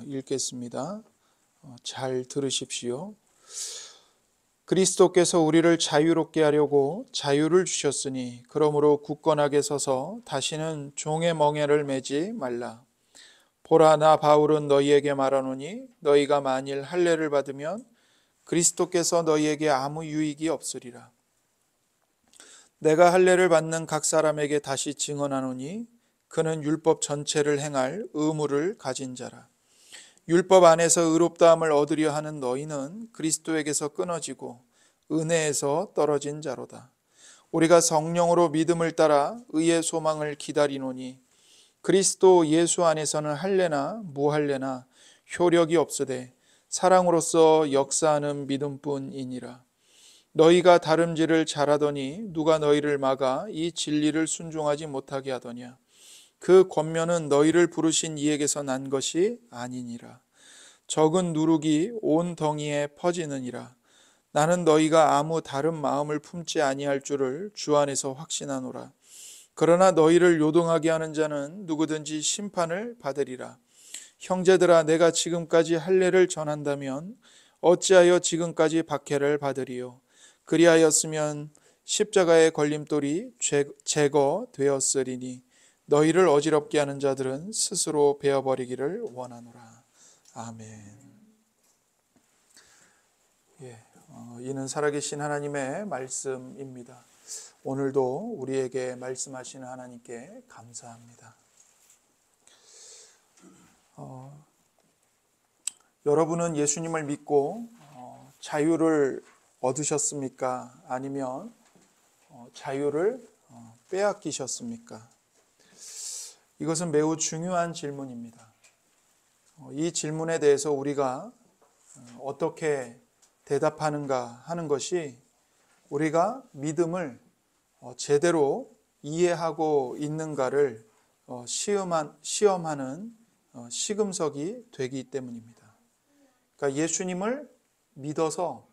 읽겠습니다. 잘 들으십시오. 그리스도께서 우리를 자유롭게 하려고 자유를 주셨으니 그러므로 굳건하게 서서 다시는 종의 멍에를 매지 말라. 보라, 나 바울은 너희에게 말하노니 너희가 만일 할례를 받으면 그리스도께서 너희에게 아무 유익이 없으리라. 내가 할례를 받는 각 사람에게 다시 증언하노니 그는 율법 전체를 행할 의무를 가진 자라. 율법 안에서 의롭다함을 얻으려 하는 너희는 그리스도에게서 끊어지고 은혜에서 떨어진 자로다. 우리가 성령으로 믿음을 따라 의의 소망을 기다리노니 그리스도 예수 안에서는 할례나 무할례나 효력이 없으되 사랑으로서 역사하는 믿음뿐이니라. 너희가 다름질을 잘하더니 누가 너희를 막아 이 진리를 순종하지 못하게 하더냐. 그 권면은 너희를 부르신 이에게서 난 것이 아니니라. 적은 누룩이 온 덩이에 퍼지느니라. 나는 너희가 아무 다른 마음을 품지 아니할 줄을 주 안에서 확신하노라. 그러나 너희를 요동하게 하는 자는 누구든지 심판을 받으리라. 형제들아, 내가 지금까지 할례를 전한다면 어찌하여 지금까지 박해를 받으리요. 그리하였으면 십자가의 걸림돌이 제거되었으리니 너희를 어지럽게 하는 자들은 스스로 베어버리기를 원하노라. 아멘. 이는 살아계신 하나님의 말씀입니다. 오늘도 우리에게 말씀하시는 하나님께 감사합니다. 여러분은 예수님을 믿고 자유를 얻으셨습니까? 아니면 자유를 빼앗기셨습니까? 이것은 매우 중요한 질문입니다. 이 질문에 대해서 우리가 어떻게 대답하는가 하는 것이 우리가 믿음을 제대로 이해하고 있는가를 시험하는 시금석이 되기 때문입니다. 그러니까 예수님을 믿어서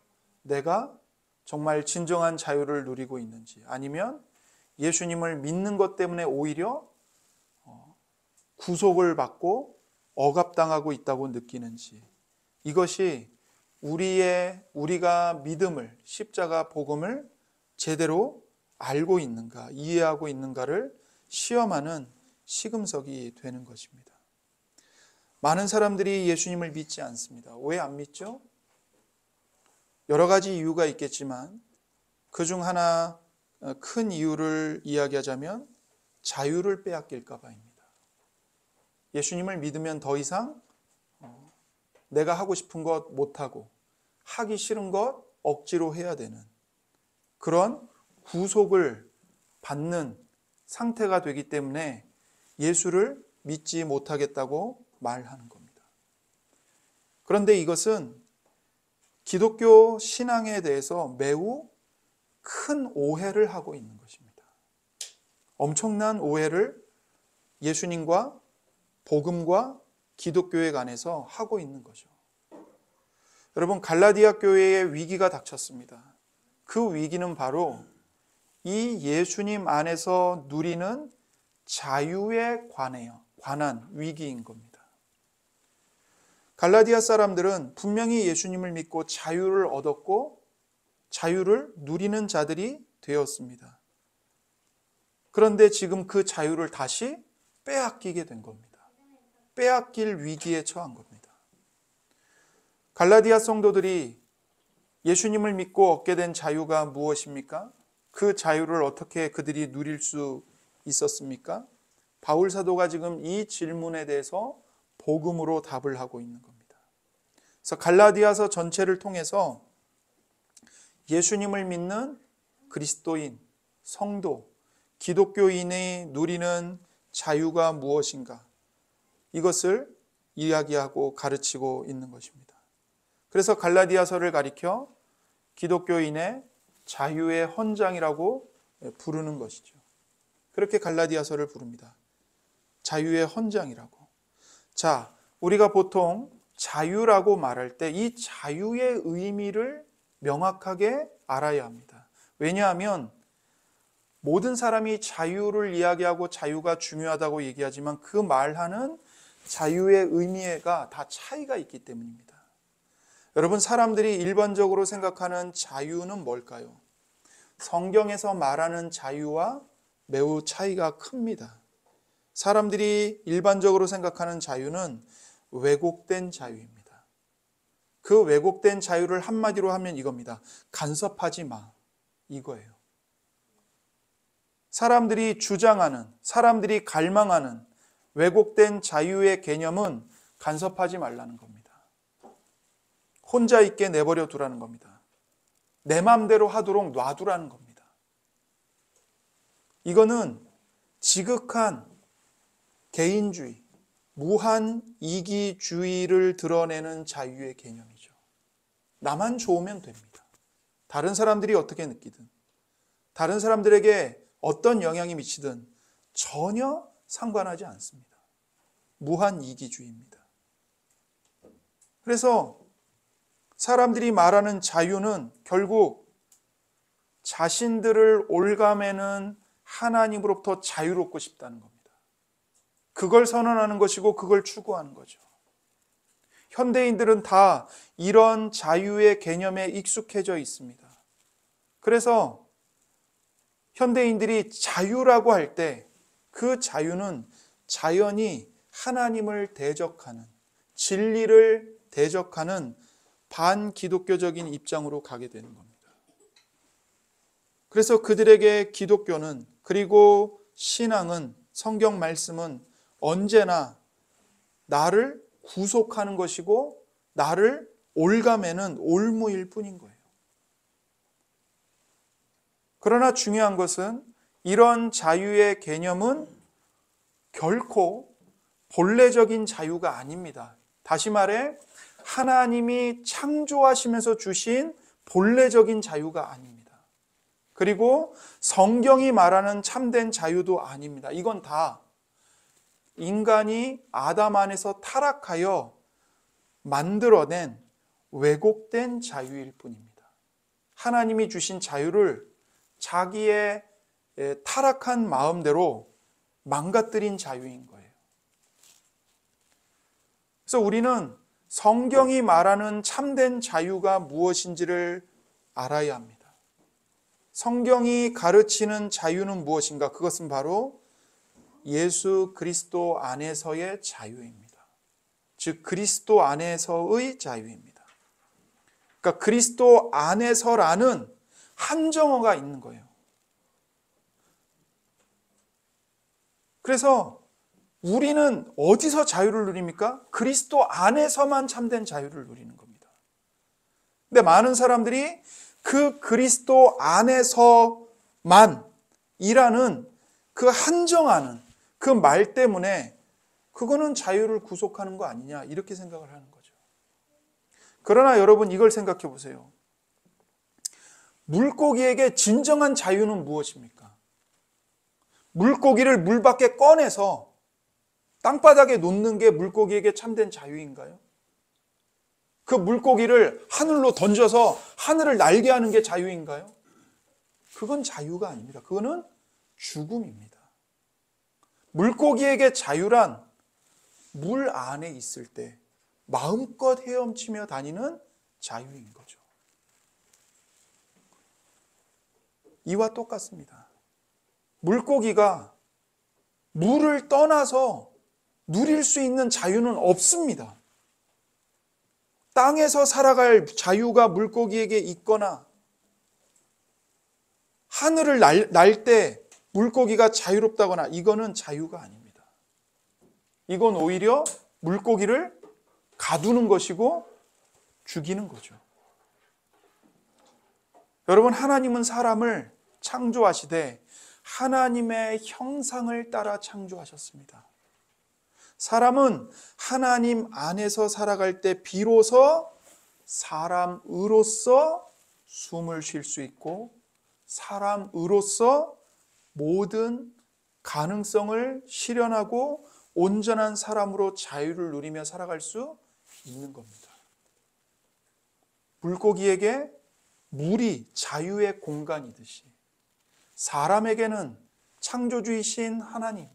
내가 정말 진정한 자유를 누리고 있는지, 아니면 예수님을 믿는 것 때문에 오히려 구속을 받고 억압당하고 있다고 느끼는지, 이것이 우리가 믿음을, 십자가 복음을 제대로 알고 있는가, 이해하고 있는가를 시험하는 시금석이 되는 것입니다. 많은 사람들이 예수님을 믿지 않습니다. 왜 안 믿죠? 여러 가지 이유가 있겠지만 그중 하나 큰 이유를 이야기하자면 자유를 빼앗길까 봐입니다. 예수님을 믿으면 더 이상 내가 하고 싶은 것 못하고 하기 싫은 것 억지로 해야 되는 그런 구속을 받는 상태가 되기 때문에 예수를 믿지 못하겠다고 말하는 겁니다. 그런데 이것은 기독교 신앙에 대해서 매우 큰 오해를 하고 있는 것입니다. 엄청난 오해를 예수님과 복음과 기독교에 관해서 하고 있는 거죠. 여러분, 갈라디아 교회에 위기가 닥쳤습니다. 그 위기는 바로 이 예수님 안에서 누리는 자유에 관한 위기인 겁니다. 갈라디아 사람들은 분명히 예수님을 믿고 자유를 얻었고 자유를 누리는 자들이 되었습니다. 그런데 지금 그 자유를 다시 빼앗기게 된 겁니다. 빼앗길 위기에 처한 겁니다. 갈라디아 성도들이 예수님을 믿고 얻게 된 자유가 무엇입니까? 그 자유를 어떻게 그들이 누릴 수 있었습니까? 바울 사도가 지금 이 질문에 대해서 복음으로 답을 하고 있는 겁니다. 그래서 갈라디아서 전체를 통해서 예수님을 믿는 그리스도인, 성도, 기독교인이 누리는 자유가 무엇인가, 이것을 이야기하고 가르치고 있는 것입니다. 그래서 갈라디아서를 가리켜 기독교인의 자유의 헌장이라고 부르는 것이죠. 그렇게 갈라디아서를 부릅니다. 자유의 헌장이라고. 자, 우리가 보통 자유라고 말할 때 이 자유의 의미를 명확하게 알아야 합니다. 왜냐하면 모든 사람이 자유를 이야기하고 자유가 중요하다고 얘기하지만 그 말하는 자유의 의미가 다 차이가 있기 때문입니다. 여러분, 사람들이 일반적으로 생각하는 자유는 뭘까요? 성경에서 말하는 자유와 매우 차이가 큽니다. 사람들이 일반적으로 생각하는 자유는 왜곡된 자유입니다. 그 왜곡된 자유를 한마디로 하면 이겁니다. 간섭하지 마. 이거예요. 사람들이 주장하는, 사람들이 갈망하는 왜곡된 자유의 개념은 간섭하지 말라는 겁니다. 혼자 있게 내버려 두라는 겁니다. 내 마음대로 하도록 놔두라는 겁니다. 이거는 지극한 개인주의, 무한 이기주의를 드러내는 자유의 개념이죠. 나만 좋으면 됩니다. 다른 사람들이 어떻게 느끼든, 다른 사람들에게 어떤 영향이 미치든 전혀 상관하지 않습니다. 무한 이기주의입니다. 그래서 사람들이 말하는 자유는 결국 자신들을 옭아매는 하나님으로부터 자유롭고 싶다는 겁니다. 그걸 선언하는 것이고 그걸 추구하는 거죠. 현대인들은 다 이런 자유의 개념에 익숙해져 있습니다. 그래서 현대인들이 자유라고 할 때 그 자유는 자연히 하나님을 대적하는, 진리를 대적하는 반기독교적인 입장으로 가게 되는 겁니다. 그래서 그들에게 기독교는, 그리고 신앙은, 성경 말씀은 언제나 나를 구속하는 것이고 나를 옭아매는 올무일 뿐인 거예요. 그러나 중요한 것은 이런 자유의 개념은 결코 본래적인 자유가 아닙니다. 다시 말해 하나님이 창조하시면서 주신 본래적인 자유가 아닙니다. 그리고 성경이 말하는 참된 자유도 아닙니다. 이건 다 인간이 아담 안에서 타락하여 만들어낸 왜곡된 자유일 뿐입니다. 하나님이 주신 자유를 자기의 타락한 마음대로 망가뜨린 자유인 거예요. 그래서 우리는 성경이 말하는 참된 자유가 무엇인지를 알아야 합니다. 성경이 가르치는 자유는 무엇인가? 그것은 바로 예수 그리스도 안에서의 자유입니다. 즉 그리스도 안에서의 자유입니다. 그러니까 그리스도 안에서라는 한정어가 있는 거예요. 그래서 우리는 어디서 자유를 누립니까? 그리스도 안에서만 참된 자유를 누리는 겁니다. 근데 많은 사람들이 그 그리스도 안에서만 이라는 그 한정하는 그 말 때문에 그거는 자유를 구속하는 거 아니냐 이렇게 생각을 하는 거죠. 그러나 여러분 이걸 생각해 보세요. 물고기에게 진정한 자유는 무엇입니까? 물고기를 물 밖에 꺼내서 땅바닥에 놓는 게 물고기에게 참된 자유인가요? 그 물고기를 하늘로 던져서 하늘을 날게 하는 게 자유인가요? 그건 자유가 아닙니다. 그거는 죽음입니다. 물고기에게 자유란 물 안에 있을 때 마음껏 헤엄치며 다니는 자유인 거죠. 이와 똑같습니다. 물고기가 물을 떠나서 누릴 수 있는 자유는 없습니다. 땅에서 살아갈 자유가 물고기에게 있거나 하늘을 날 때 물고기가 자유롭다거나 이거는 자유가 아닙니다. 이건 오히려 물고기를 가두는 것이고 죽이는 거죠. 여러분, 하나님은 사람을 창조하시되 하나님의 형상을 따라 창조하셨습니다. 사람은 하나님 안에서 살아갈 때 비로소 사람으로서 숨을 쉴 수 있고 사람으로서 모든 가능성을 실현하고 온전한 사람으로 자유를 누리며 살아갈 수 있는 겁니다. 물고기에게 물이 자유의 공간이듯이 사람에게는 창조주이신 하나님,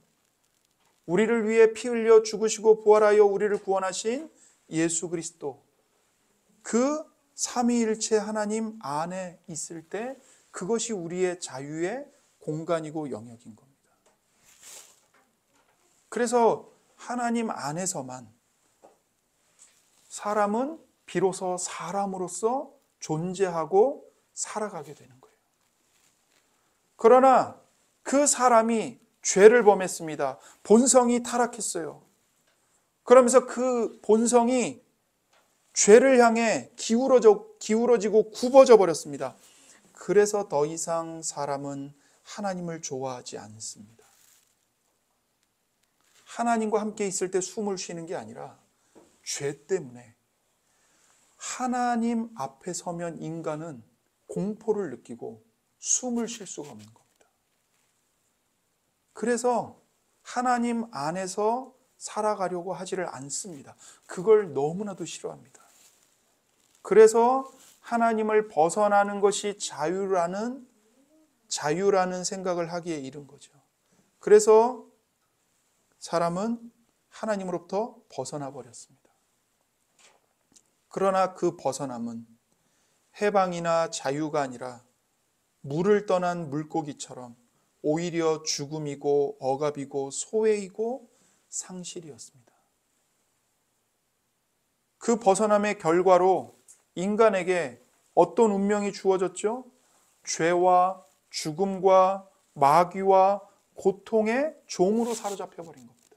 우리를 위해 피 흘려 죽으시고 부활하여 우리를 구원하신 예수 그리스도, 그 삼위일체 하나님 안에 있을 때 그것이 우리의 자유의 공간이고 영역인 겁니다. 그래서 하나님 안에서만 사람은 비로소 사람으로서 존재하고 살아가게 되는 거예요. 그러나 그 사람이 죄를 범했습니다. 본성이 타락했어요. 그러면서 그 본성이 죄를 향해 기울어지고 굽어져 버렸습니다. 그래서 더 이상 사람은 하나님을 좋아하지 않습니다. 하나님과 함께 있을 때 숨을 쉬는 게 아니라 죄 때문에 하나님 앞에 서면 인간은 공포를 느끼고 숨을 쉴 수가 없는 겁니다. 그래서 하나님 안에서 살아가려고 하지를 않습니다. 그걸 너무나도 싫어합니다. 그래서 하나님을 벗어나는 것이 자유라는 생각을 하기에 이른 거죠. 그래서 사람은 하나님으로부터 벗어나 버렸습니다. 그러나 그 벗어남은 해방이나 자유가 아니라 물을 떠난 물고기처럼 오히려 죽음이고 억압이고 소외이고 상실이었습니다. 그 벗어남의 결과로 인간에게 어떤 운명이 주어졌죠? 죄와 죽음과 마귀와 고통의 종으로 사로잡혀 버린 겁니다.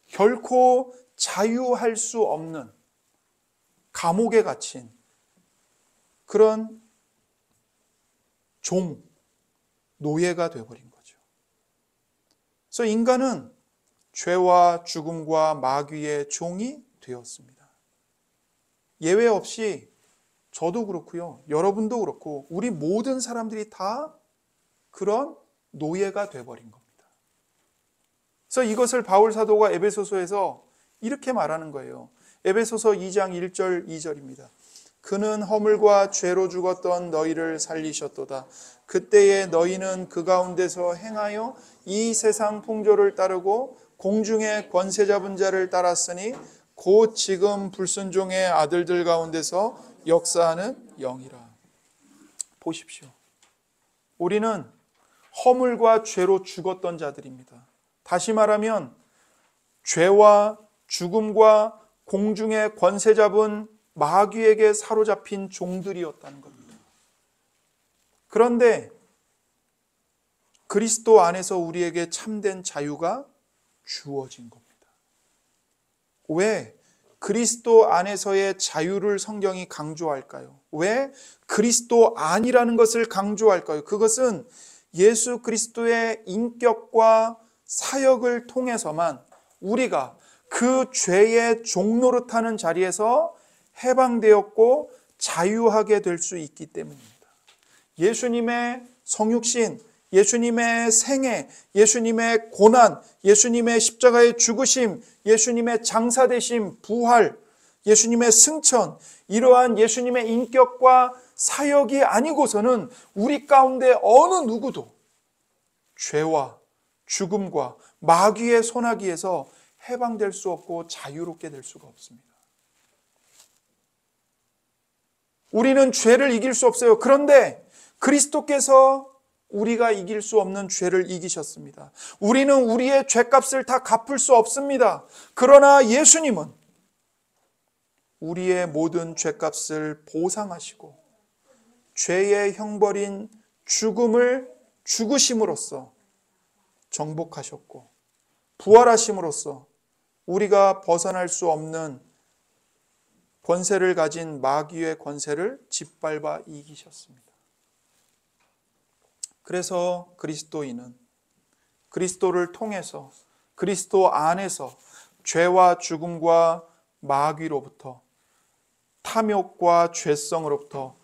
결코 자유할 수 없는 감옥에 갇힌 그런 종, 노예가 되어버린 거죠. 그래서 인간은 죄와 죽음과 마귀의 종이 되었습니다. 예외 없이 저도 그렇고요, 여러분도 그렇고 우리 모든 사람들이 다 그런 노예가 되어버린 겁니다. 그래서 이것을 바울 사도가 에베소서에서 이렇게 말하는 거예요. 에베소서 2장 1절 2절입니다. 그는 허물과 죄로 죽었던 너희를 살리셨도다. 그때에 너희는 그 가운데서 행하여 이 세상 풍조를 따르고 공중의 권세 잡은 자를 따랐으니 곧 지금 불순종의 아들들 가운데서 역사하는 영이라. 보십시오. 우리는 허물과 죄로 죽었던 자들입니다. 다시 말하면 죄와 죽음과 공중의 권세 잡은 마귀에게 사로잡힌 종들이었다는 겁니다. 그런데 그리스도 안에서 우리에게 참된 자유가 주어진 겁니다. 왜 그리스도 안에서의 자유를 성경이 강조할까요? 왜 그리스도 안이라는 것을 강조할까요? 그것은 예수 그리스도의 인격과 사역을 통해서만 우리가 그 죄의 종노릇하는 자리에서 해방되었고 자유하게 될 수 있기 때문입니다. 예수님의 성육신, 예수님의 생애, 예수님의 고난, 예수님의 십자가의 죽으심, 예수님의 장사되심, 부활, 예수님의 승천, 이러한 예수님의 인격과 사역이 아니고서는 우리 가운데 어느 누구도 죄와 죽음과 마귀의 손아귀에서 해방될 수 없고 자유롭게 될 수가 없습니다. 우리는 죄를 이길 수 없어요. 그런데 그리스도께서 우리가 이길 수 없는 죄를 이기셨습니다. 우리는 우리의 죄값을 다 갚을 수 없습니다. 그러나 예수님은 우리의 모든 죄값을 보상하시고 죄의 형벌인 죽음을 죽으심으로써 정복하셨고 부활하심으로써 우리가 벗어날 수 없는 권세를 가진 마귀의 권세를 짓밟아 이기셨습니다. 그래서 그리스도인은 그리스도를 통해서 그리스도 안에서 죄와 죽음과 마귀로부터 탐욕과 죄성으로부터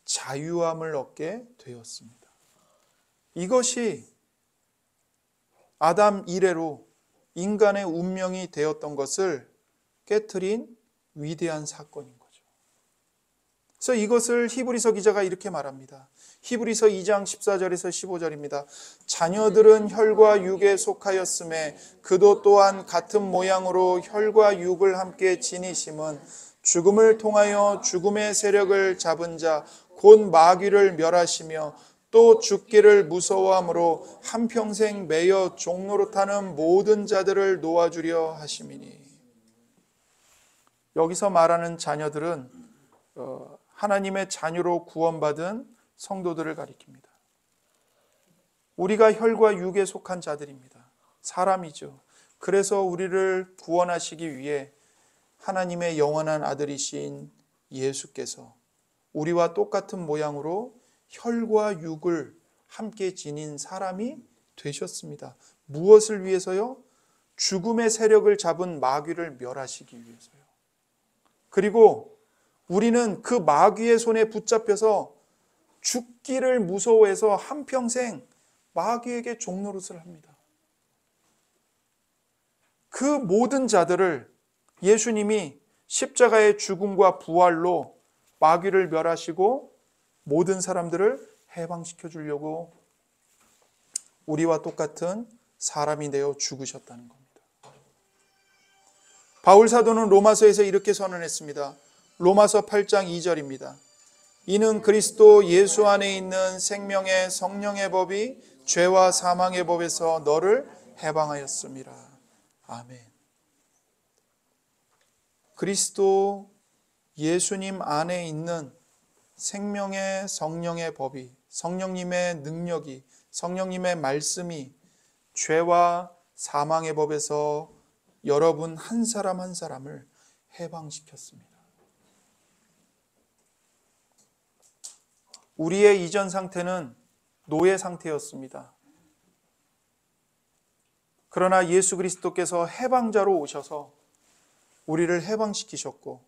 자유함을 얻게 되었습니다. 이것이 아담 이래로 인간의 운명이 되었던 것을 깨트린 위대한 사건인 거죠. 그래서 이것을 히브리서 기자가 이렇게 말합니다. 히브리서 2장 14절에서 15절입니다. 자녀들은 혈과 육에 속하였음에 그도 또한 같은 모양으로 혈과 육을 함께 지니심은 죽음을 통하여 죽음의 세력을 잡은 자 곧 마귀를 멸하시며 또 죽기를 무서워함으로 한평생 매여 종노릇하는 모든 자들을 놓아주려 하심이니. 여기서 말하는 자녀들은 하나님의 자녀로 구원받은 성도들을 가리킵니다. 우리가 혈과 육에 속한 자들입니다. 사람이죠. 그래서 우리를 구원하시기 위해 하나님의 영원한 아들이신 예수께서 우리와 똑같은 모양으로 혈과 육을 함께 지닌 사람이 되셨습니다. 무엇을 위해서요? 죽음의 세력을 잡은 마귀를 멸하시기 위해서요. 그리고 우리는 그 마귀의 손에 붙잡혀서 죽기를 무서워해서 한평생 마귀에게 종노릇을 합니다. 그 모든 자들을 예수님이 십자가의 죽음과 부활로 마귀를 멸하시고 모든 사람들을 해방시켜 주려고 우리와 똑같은 사람이 되어 죽으셨다는 겁니다. 바울 사도는 로마서에서 이렇게 선언했습니다. 로마서 8장 2절입니다. 이는 그리스도 예수 안에 있는 생명의 성령의 법이 죄와 사망의 법에서 너를 해방하였음이라. 아멘. 그리스도 예수님 안에 있는 생명의 성령의 법이, 성령님의 능력이, 성령님의 말씀이 죄와 사망의 법에서 여러분 한 사람 한 사람을 해방시켰습니다. 우리의 이전 상태는 노예 상태였습니다. 그러나 예수 그리스도께서 해방자로 오셔서 우리를 해방시키셨고,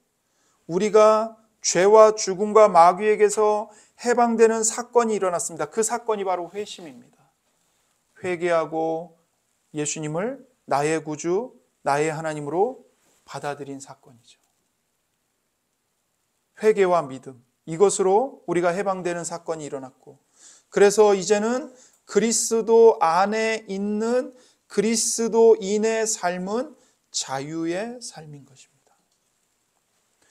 우리가 죄와 죽음과 마귀에게서 해방되는 사건이 일어났습니다. 그 사건이 바로 회심입니다. 회개하고 예수님을 나의 구주, 나의 하나님으로 받아들인 사건이죠. 회개와 믿음, 이것으로 우리가 해방되는 사건이 일어났고, 그래서 이제는 그리스도 안에 있는 그리스도인의 삶은 자유의 삶인 것입니다.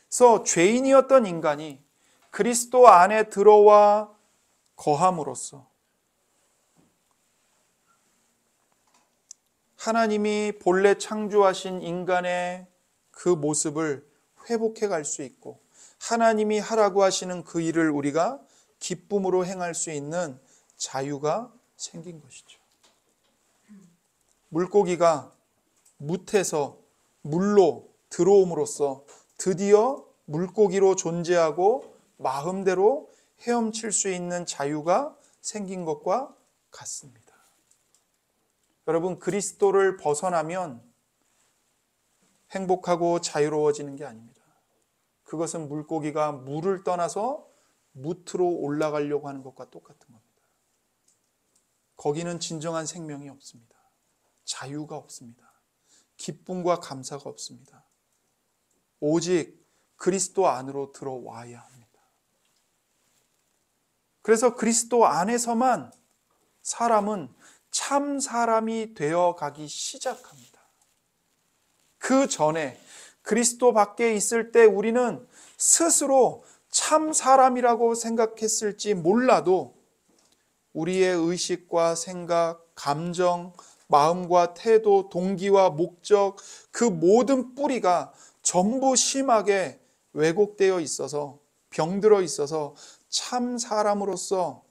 그래서 죄인이었던 인간이 그리스도 안에 들어와 거함으로써 하나님이 본래 창조하신 인간의 그 모습을 회복해 갈 수 있고, 하나님이 하라고 하시는 그 일을 우리가 기쁨으로 행할 수 있는 자유가 생긴 것이죠. 물고기가 뭇에서 물로 들어옴으로써 드디어 물고기로 존재하고 마음대로 헤엄칠 수 있는 자유가 생긴 것과 같습니다. 여러분, 그리스도를 벗어나면 행복하고 자유로워지는 게 아닙니다. 그것은 물고기가 물을 떠나서 뭇으로 올라가려고 하는 것과 똑같은 겁니다. 거기는 진정한 생명이 없습니다. 자유가 없습니다. 기쁨과 감사가 없습니다. 오직 그리스도 안으로 들어와야 합니다. 그래서 그리스도 안에서만 사람은 참 사람이 되어 가기 시작합니다. 그 전에 그리스도 밖에 있을 때 우리는 스스로 참 사람이라고 생각했을지 몰라도 우리의 의식과 생각, 감정, 마음과 태도, 동기와 목적, 그 모든 뿌리가 전부 심하게 왜곡되어 있어서, 병들어 있어서 참 사람으로서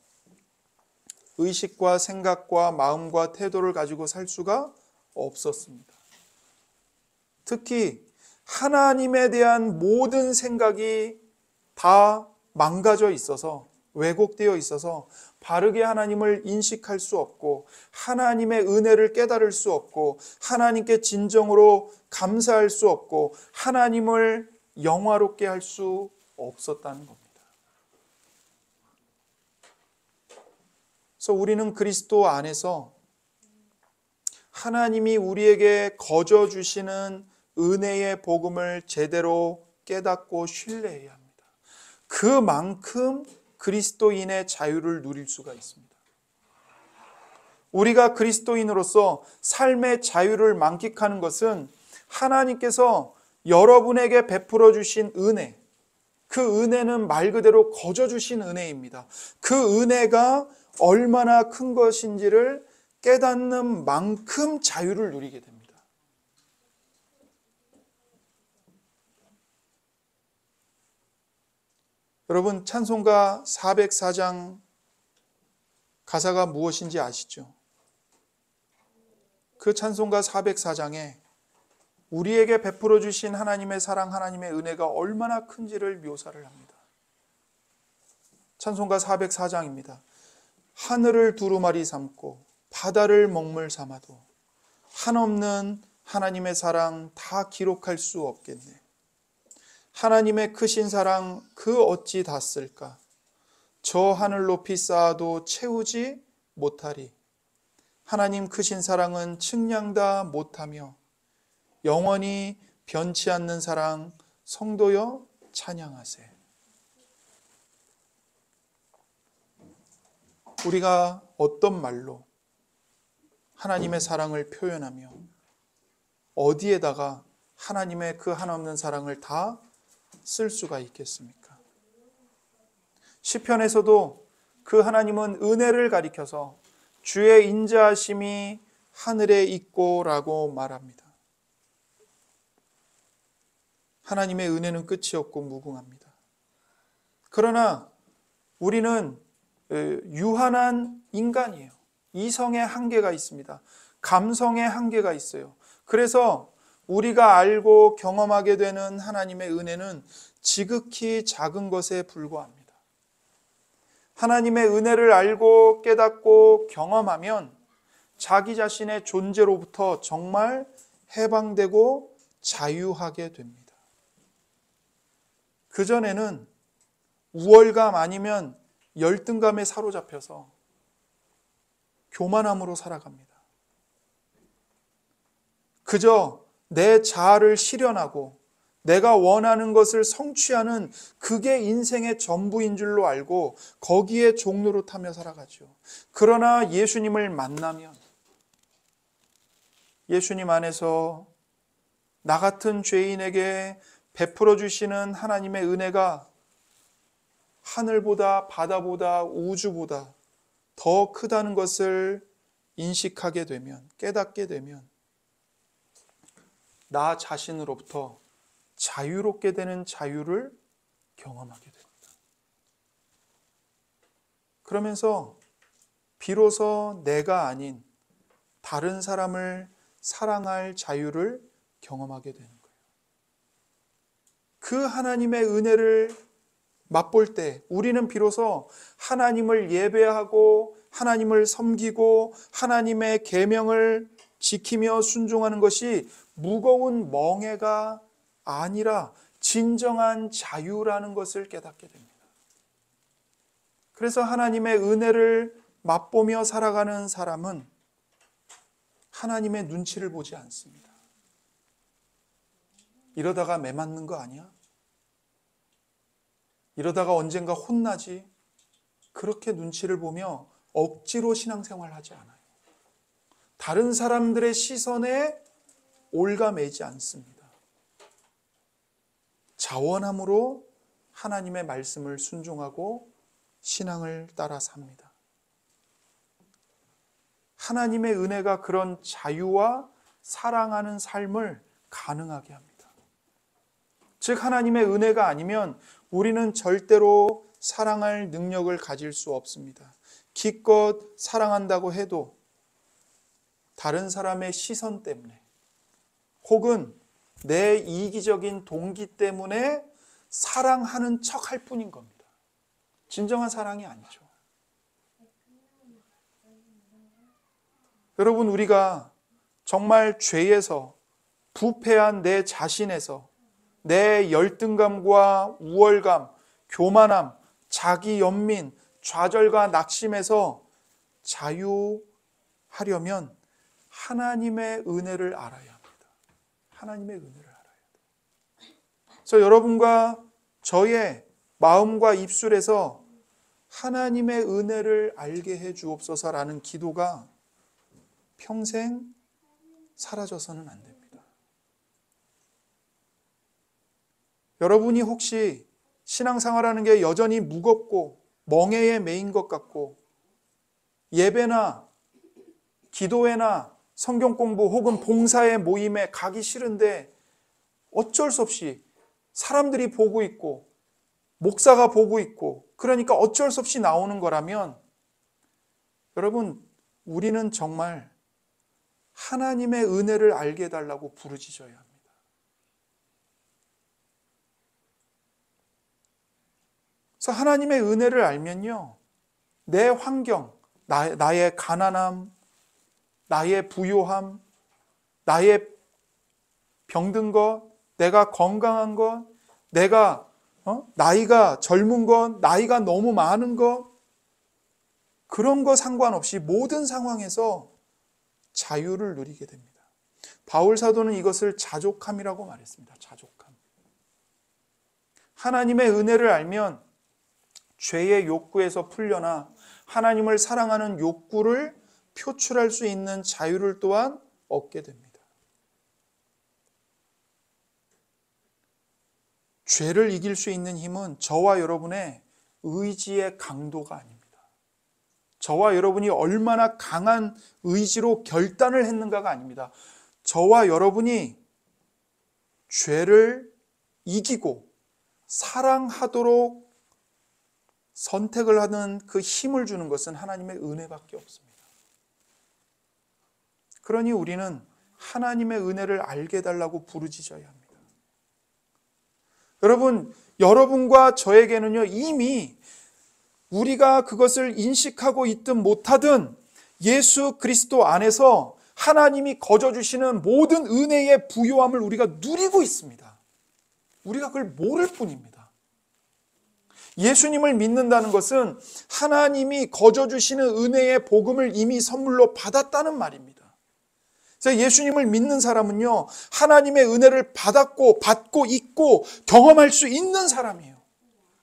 의식과 생각과 마음과 태도를 가지고 살 수가 없었습니다. 특히 하나님에 대한 모든 생각이 다 망가져 있어서, 왜곡되어 있어서 바르게 하나님을 인식할 수 없고, 하나님의 은혜를 깨달을 수 없고, 하나님께 진정으로 감사할 수 없고, 하나님을 영화롭게 할 수 없었다는 겁니다. 그래서 우리는 그리스도 안에서 하나님이 우리에게 거저 주시는 은혜의 복음을 제대로 깨닫고 신뢰해야 합니다. 그만큼 그리스도인의 자유를 누릴 수가 있습니다. 우리가 그리스도인으로서 삶의 자유를 만끽하는 것은 하나님께서 여러분에게 베풀어 주신 은혜, 그 은혜는 말 그대로 거저 주신 은혜입니다. 그 은혜가 얼마나 큰 것인지를 깨닫는 만큼 자유를 누리게 됩니다. 여러분, 찬송가 404장 가사가 무엇인지 아시죠? 그 찬송가 404장에 우리에게 베풀어 주신 하나님의 사랑, 하나님의 은혜가 얼마나 큰지를 묘사를 합니다. 찬송가 404장입니다. 하늘을 두루마리 삼고 바다를 먹물 삼아도 한없는 하나님의 사랑 다 기록할 수 없겠네. 하나님의 크신 사랑 그 어찌 다 쓸까? 저 하늘 높이 쌓아도 채우지 못하리. 하나님 크신 사랑은 측량다 못하며 영원히 변치 않는 사랑 성도여 찬양하세. 우리가 어떤 말로 하나님의 사랑을 표현하며 어디에다가 하나님의 그 한없는 사랑을 다 쓸 수가 있겠습니까? 시편에서도 그 하나님은 은혜를 가리켜서 주의 인자하심이 하늘에 있고라고 말합니다. 하나님의 은혜는 끝이 없고 무궁합니다. 그러나 우리는 유한한 인간이에요. 이성의 한계가 있습니다. 감성의 한계가 있어요. 그래서 우리가 알고 경험하게 되는 하나님의 은혜는 지극히 작은 것에 불과합니다. 하나님의 은혜를 알고 깨닫고 경험하면 자기 자신의 존재로부터 정말 해방되고 자유하게 됩니다. 그전에는 우월감 아니면 열등감에 사로잡혀서 교만함으로 살아갑니다. 그저 내 자아를 실현하고 내가 원하는 것을 성취하는 그게 인생의 전부인 줄로 알고 거기에 종로로 타며 살아가죠. 그러나 예수님을 만나면 예수님 안에서 나 같은 죄인에게 베풀어 주시는 하나님의 은혜가 하늘보다 바다보다 우주보다 더 크다는 것을 인식하게 되면, 깨닫게 되면 나 자신으로부터 자유롭게 되는 자유를 경험하게 됩니다. 그러면서 비로소 내가 아닌 다른 사람을 사랑할 자유를 경험하게 되는 거예요. 그 하나님의 은혜를 맛볼 때 우리는 비로소 하나님을 예배하고 하나님을 섬기고 하나님의 계명을 지키며 순종하는 것이 무거운 멍해가 아니라 진정한 자유라는 것을 깨닫게 됩니다. 그래서 하나님의 은혜를 맛보며 살아가는 사람은 하나님의 눈치를 보지 않습니다. 이러다가 매 맞는 거 아니야? 이러다가 언젠가 혼나지? 그렇게 눈치를 보며 억지로 신앙생활하지 않아요. 다른 사람들의 시선에 올가매지 않습니다. 자원함으로 하나님의 말씀을 순종하고 신앙을 따라 삽니다. 하나님의 은혜가 그런 자유와 사랑하는 삶을 가능하게 합니다. 즉 하나님의 은혜가 아니면 우리는 절대로 사랑할 능력을 가질 수 없습니다. 기껏 사랑한다고 해도 다른 사람의 시선 때문에 혹은 내 이기적인 동기 때문에 사랑하는 척 할 뿐인 겁니다. 진정한 사랑이 아니죠. 여러분, 우리가 정말 죄에서 부패한 내 자신에서 내 열등감과 우월감, 교만함, 자기 연민, 좌절과 낙심에서 자유하려면 하나님의 은혜를 알아야 합니다. 하나님의 은혜를 알아야 돼요. 그래서 여러분과 저의 마음과 입술에서 하나님의 은혜를 알게 해 주옵소서라는 기도가 평생 사라져서는 안 됩니다. 여러분이 혹시 신앙생활하는 게 여전히 무겁고 멍에에 매인 것 같고 예배나 기도회나 성경 공부 혹은 봉사의 모임에 가기 싫은데 어쩔 수 없이 사람들이 보고 있고 목사가 보고 있고 그러니까 어쩔 수 없이 나오는 거라면 여러분, 우리는 정말 하나님의 은혜를 알게 해달라고 부르짖어야 합니다. 그래서 하나님의 은혜를 알면요, 내 환경, 나의 가난함, 나의 부요함, 나의 병든 것, 내가 건강한 것, 내가 나이가 젊은 것, 나이가 너무 많은 것, 그런 거 상관없이 모든 상황에서 자유를 누리게 됩니다. 바울 사도는 이것을 자족함이라고 말했습니다. 자족함. 하나님의 은혜를 알면 죄의 욕구에서 풀려나 하나님을 사랑하는 욕구를 표출할 수 있는 자유를 또한 얻게 됩니다. 죄를 이길 수 있는 힘은 저와 여러분의 의지의 강도가 아닙니다. 저와 여러분이 얼마나 강한 의지로 결단을 했는가가 아닙니다. 저와 여러분이 죄를 이기고 사랑하도록 선택을 하는 그 힘을 주는 것은 하나님의 은혜밖에 없습니다. 그러니 우리는 하나님의 은혜를 알게 해달라고 부르짖어야 합니다. 여러분, 여러분과 저에게는요, 이미 우리가 그것을 인식하고 있든 못하든 예수 그리스도 안에서 하나님이 거저주시는 모든 은혜의 부요함을 우리가 누리고 있습니다. 우리가 그걸 모를 뿐입니다. 예수님을 믿는다는 것은 하나님이 거저주시는 은혜의 복음을 이미 선물로 받았다는 말입니다. 그래서 예수님을 믿는 사람은요, 하나님의 은혜를 받았고 받고 있고 경험할 수 있는 사람이에요.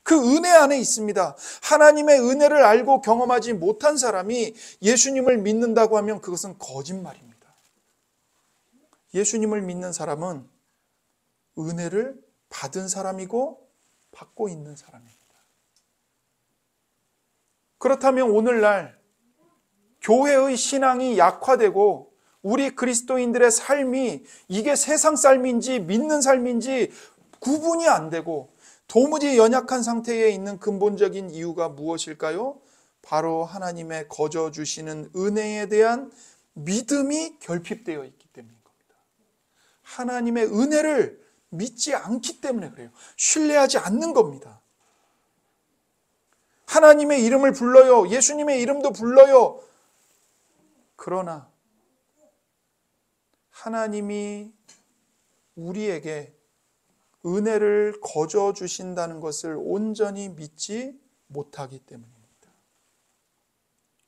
그 은혜 안에 있습니다. 하나님의 은혜를 알고 경험하지 못한 사람이 예수님을 믿는다고 하면 그것은 거짓말입니다. 예수님을 믿는 사람은 은혜를 받은 사람이고 받고 있는 사람입니다. 그렇다면 오늘날 교회의 신앙이 약화되고 우리 그리스도인들의 삶이 이게 세상 삶인지 믿는 삶인지 구분이 안 되고 도무지 연약한 상태에 있는 근본적인 이유가 무엇일까요? 바로 하나님의 거저 주시는 은혜에 대한 믿음이 결핍되어 있기 때문인 겁니다. 하나님의 은혜를 믿지 않기 때문에 그래요. 신뢰하지 않는 겁니다. 하나님의 이름을 불러요. 예수님의 이름도 불러요. 그러나 하나님이 우리에게 은혜를 거저 주신다는 것을 온전히 믿지 못하기 때문입니다.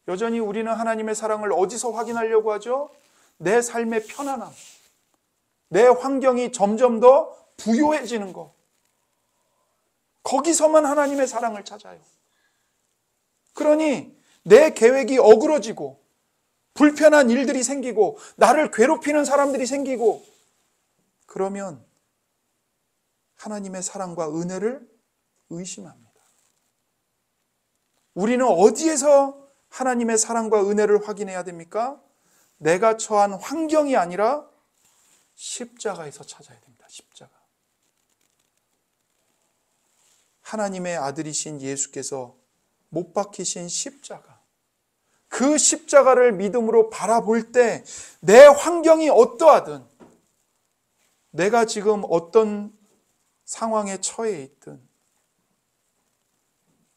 여전히 우리는 하나님의 사랑을 어디서 확인하려고 하죠? 내 삶의 편안함, 내 환경이 점점 더 부요해지는 것, 거기서만 하나님의 사랑을 찾아요. 그러니 내 계획이 어그러지고 불편한 일들이 생기고 나를 괴롭히는 사람들이 생기고 그러면 하나님의 사랑과 은혜를 의심합니다. 우리는 어디에서 하나님의 사랑과 은혜를 확인해야 됩니까? 내가 처한 환경이 아니라 십자가에서 찾아야 됩니다. 십자가. 하나님의 아들이신 예수께서 못 박히신 십자가. 그 십자가를 믿음으로 바라볼 때 내 환경이 어떠하든 내가 지금 어떤 상황에 처해 있든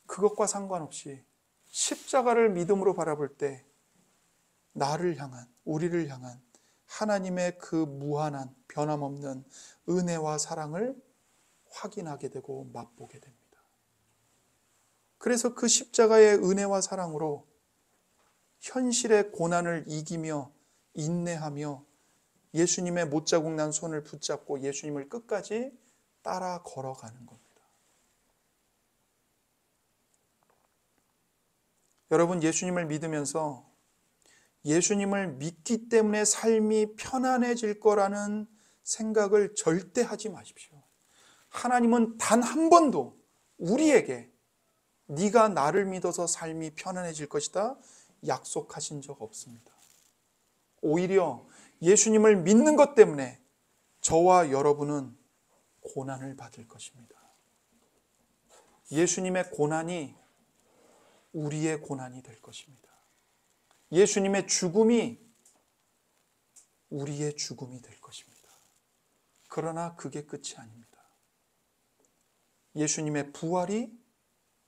그것과 상관없이 십자가를 믿음으로 바라볼 때 나를 향한, 우리를 향한 하나님의 그 무한한 변함없는 은혜와 사랑을 확인하게 되고 맛보게 됩니다. 그래서 그 십자가의 은혜와 사랑으로 현실의 고난을 이기며 인내하며 예수님의 못자국 난 손을 붙잡고 예수님을 끝까지 따라 걸어가는 겁니다. 여러분, 예수님을 믿으면서 예수님을 믿기 때문에 삶이 편안해질 거라는 생각을 절대 하지 마십시오. 하나님은 단 한 번도 우리에게 네가 나를 믿어서 삶이 편안해질 것이다 약속하신 적 없습니다. 오히려 예수님을 믿는 것 때문에 저와 여러분은 고난을 받을 것입니다. 예수님의 고난이 우리의 고난이 될 것입니다. 예수님의 죽음이 우리의 죽음이 될 것입니다. 그러나 그게 끝이 아닙니다. 예수님의 부활이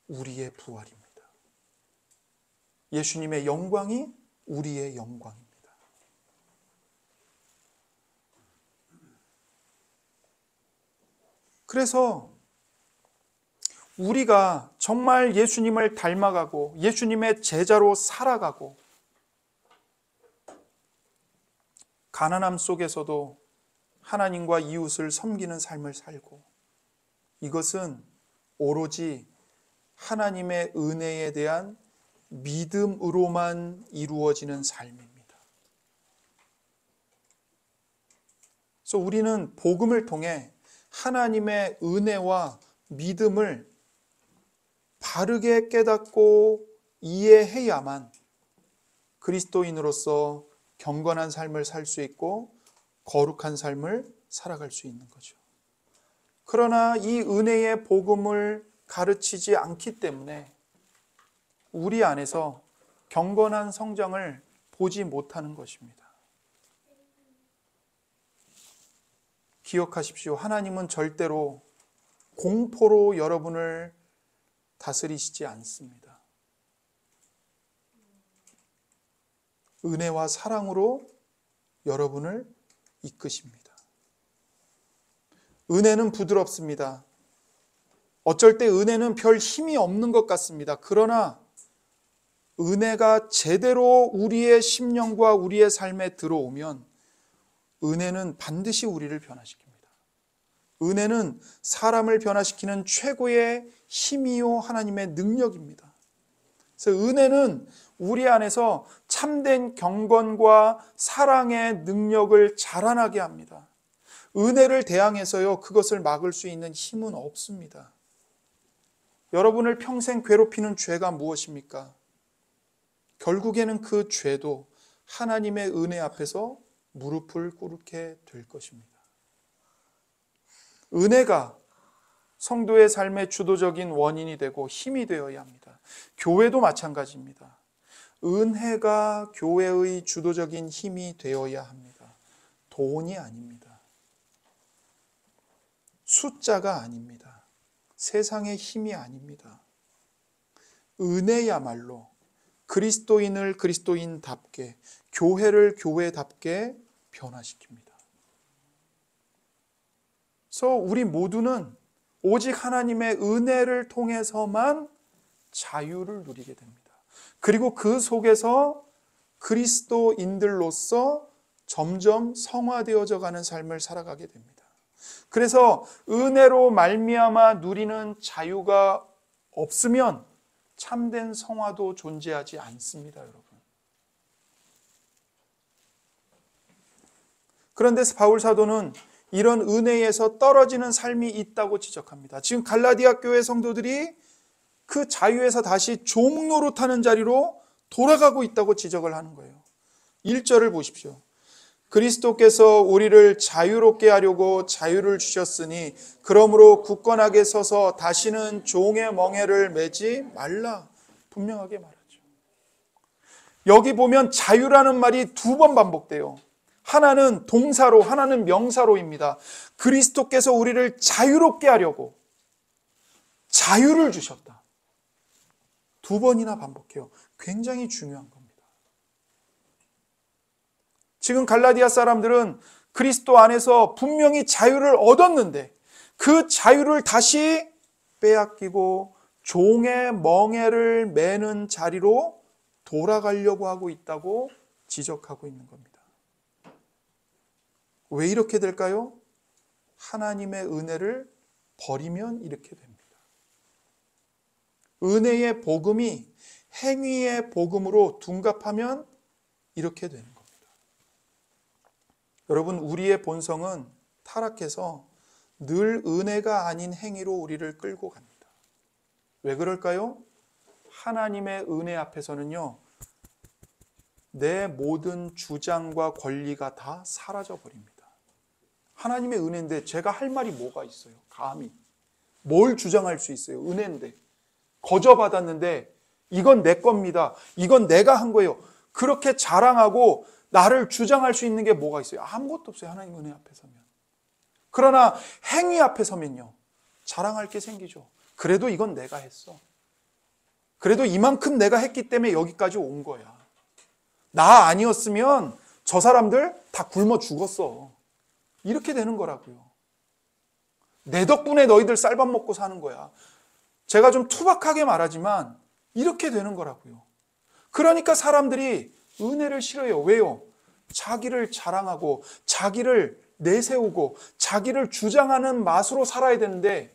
우리의 부활입니다. 예수님의 영광이 우리의 영광입니다. 그래서 우리가 정말 예수님을 닮아가고 예수님의 제자로 살아가고 가난함 속에서도 하나님과 이웃을 섬기는 삶을 살고, 이것은 오로지 하나님의 은혜에 대한 믿음으로만 이루어지는 삶입니다. 그래서 우리는 복음을 통해 하나님의 은혜와 믿음을 바르게 깨닫고 이해해야만 그리스도인으로서 경건한 삶을 살 수 있고 거룩한 삶을 살아갈 수 있는 거죠. 그러나 이 은혜의 복음을 가르치지 않기 때문에 우리 안에서 경건한 성장을 보지 못하는 것입니다. 기억하십시오. 하나님은 절대로 공포로 여러분을 다스리시지 않습니다. 은혜와 사랑으로 여러분을 이끄십니다. 은혜는 부드럽습니다. 어쩔 때 은혜는 별 힘이 없는 것 같습니다. 그러나 은혜가 제대로 우리의 심령과 우리의 삶에 들어오면 은혜는 반드시 우리를 변화시킵니다. 은혜는 사람을 변화시키는 최고의 힘이요 하나님의 능력입니다. 그래서 은혜는 우리 안에서 참된 경건과 사랑의 능력을 자라나게 합니다. 은혜를 대항해서요, 그것을 막을 수 있는 힘은 없습니다. 여러분을 평생 괴롭히는 죄가 무엇입니까? 결국에는 그 죄도 하나님의 은혜 앞에서 무릎을 꿇게 될 것입니다. 은혜가 성도의 삶의 주도적인 원인이 되고 힘이 되어야 합니다. 교회도 마찬가지입니다. 은혜가 교회의 주도적인 힘이 되어야 합니다. 돈이 아닙니다. 숫자가 아닙니다. 세상의 힘이 아닙니다. 은혜야말로 그리스도인을 그리스도인답게, 교회를 교회답게 변화시킵니다. 그래서 우리 모두는 오직 하나님의 은혜를 통해서만 자유를 누리게 됩니다. 그리고 그 속에서 그리스도인들로서 점점 성화되어져 가는 삶을 살아가게 됩니다. 그래서 은혜로 말미암아 누리는 자유가 없으면 참된 성화도 존재하지 않습니다, 여러분. 그런데 바울 사도는 이런 은혜에서 떨어지는 삶이 있다고 지적합니다. 지금 갈라디아 교회 성도들이 그 자유에서 다시 종 노릇하는 자리로 돌아가고 있다고 지적을 하는 거예요. 1절을 보십시오. 그리스도께서 우리를 자유롭게 하려고 자유를 주셨으니 그러므로 굳건하게 서서 다시는 종의 멍에를 매지 말라. 분명하게 말하죠. 여기 보면 자유라는 말이 2번 반복돼요. 하나는 동사로, 하나는 명사로입니다. 그리스도께서 우리를 자유롭게 하려고 자유를 주셨다. 2번이나 반복해요. 굉장히 중요한 겁니다. 지금 갈라디아 사람들은 그리스도 안에서 분명히 자유를 얻었는데 그 자유를 다시 빼앗기고 종의 멍에를 매는 자리로 돌아가려고 하고 있다고 지적하고 있는 겁니다. 왜 이렇게 될까요? 하나님의 은혜를 버리면 이렇게 됩니다. 은혜의 복음이 행위의 복음으로 둔갑하면 이렇게 되는 겁니다. 여러분, 우리의 본성은 타락해서 늘 은혜가 아닌 행위로 우리를 끌고 갑니다. 왜 그럴까요? 하나님의 은혜 앞에서는요, 내 모든 주장과 권리가 다 사라져 버립니다. 하나님의 은혜인데 제가 할 말이 뭐가 있어요? 감히 뭘 주장할 수 있어요? 은혜인데, 거저받았는데 이건 내 겁니다, 이건 내가 한 거예요, 그렇게 자랑하고 나를 주장할 수 있는 게 뭐가 있어요? 아무것도 없어요. 하나님 은혜 앞에 서면. 그러나 행위 앞에 서면요, 자랑할 게 생기죠. 그래도 이건 내가 했어, 그래도 이만큼 내가 했기 때문에 여기까지 온 거야, 나 아니었으면 저 사람들 다 굶어 죽었어, 이렇게 되는 거라고요. 내 덕분에 너희들 쌀밥 먹고 사는 거야. 제가 좀 투박하게 말하지만 이렇게 되는 거라고요. 그러니까 사람들이 은혜를 싫어해요. 왜요? 자기를 자랑하고 자기를 내세우고 자기를 주장하는 맛으로 살아야 되는데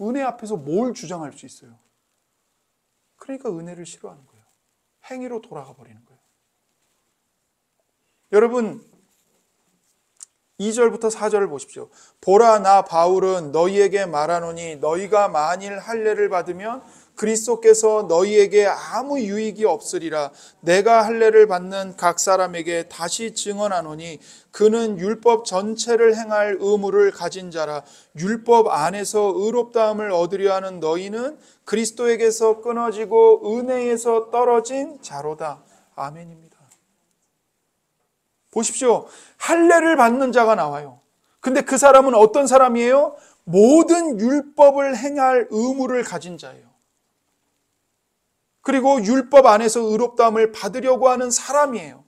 은혜 앞에서 뭘 주장할 수 있어요? 그러니까 은혜를 싫어하는 거예요. 행위로 돌아가 버리는 거예요. 여러분, 2절부터 4절을 보십시오. 보라, 나 바울은 너희에게 말하노니 너희가 만일 할례를 받으면 그리스도께서 너희에게 아무 유익이 없으리라. 내가 할례를 받는 각 사람에게 다시 증언하노니 그는 율법 전체를 행할 의무를 가진 자라. 율법 안에서 의롭다함을 얻으려 하는 너희는 그리스도에게서 끊어지고 은혜에서 떨어진 자로다. 아멘입니다. 보십시오. 할례를 받는 자가 나와요. 근데 그 사람은 어떤 사람이에요? 모든 율법을 행할 의무를 가진 자예요. 그리고 율법 안에서 의롭다함을 받으려고 하는 사람이에요.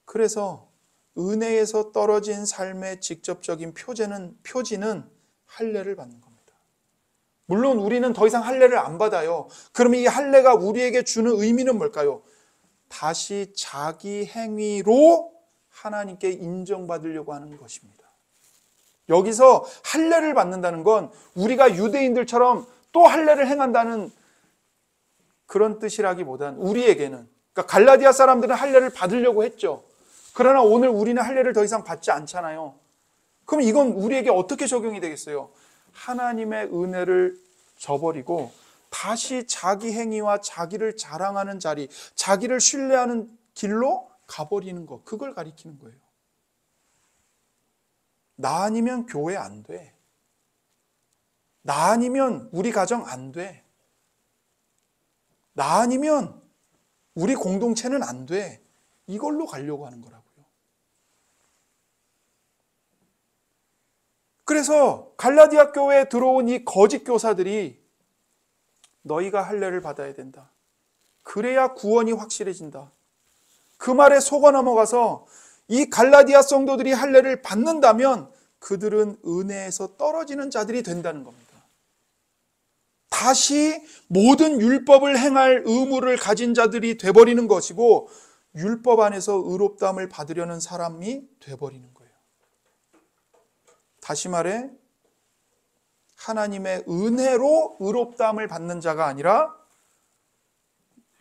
그래서 은혜에서 떨어진 삶의 직접적인 표지는 할례를 받는 겁니다. 물론 우리는 더 이상 할례를 안 받아요. 그러면 이 할례가 우리에게 주는 의미는 뭘까요? 다시 자기 행위로 하나님께 인정받으려고 하는 것입니다. 여기서 할례를 받는다는 건 우리가 유대인들처럼 또 할례를 행한다는 그런 뜻이라기보단 우리에게는, 그러니까 갈라디아 사람들은 할례를 받으려고 했죠. 그러나 오늘 우리는 할례를 더 이상 받지 않잖아요. 그럼 이건 우리에게 어떻게 적용이 되겠어요? 하나님의 은혜를 저버리고 다시 자기 행위와 자기를 자랑하는 자리, 자기를 신뢰하는 길로 가버리는 것, 그걸 가리키는 거예요. 나 아니면 교회 안 돼. 나 아니면 우리 가정 안 돼. 나 아니면 우리 공동체는 안 돼. 이걸로 가려고 하는 거라고요. 그래서 갈라디아 교회에 들어온 이 거짓 교사들이 너희가 할례를 받아야 된다. 그래야 구원이 확실해진다. 그 말에 속아 넘어가서 이 갈라디아 성도들이 할례를 받는다면 그들은 은혜에서 떨어지는 자들이 된다는 겁니다. 다시 모든 율법을 행할 의무를 가진 자들이 돼버리는 것이고 율법 안에서 의롭다함을 받으려는 사람이 돼버리는 거예요. 다시 말해 하나님의 은혜로 의롭다함을 받는 자가 아니라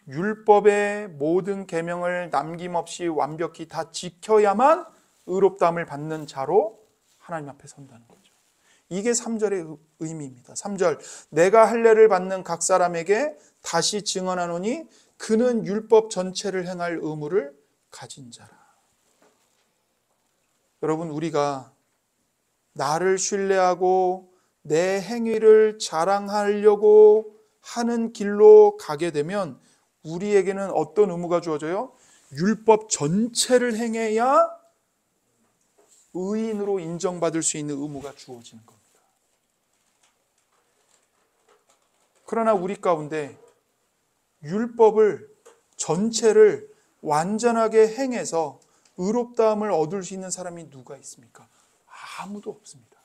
율법의 모든 계명을 남김없이 완벽히 다 지켜야만 의롭다함을 받는 자로 하나님 앞에 선다는 거죠. 이게 3절의 의미입니다. 3절, 내가 할례를 받는 각 사람에게 다시 증언하노니 그는 율법 전체를 행할 의무를 가진 자라. 여러분, 우리가 나를 신뢰하고 내 행위를 자랑하려고 하는 길로 가게 되면 우리에게는 어떤 의무가 주어져요? 율법 전체를 행해야 의인으로 인정받을 수 있는 의무가 주어지는 겁니다. 그러나 우리 가운데 율법을 전체를 완전하게 행해서 의롭다함을 얻을 수 있는 사람이 누가 있습니까? 아무도 없습니다.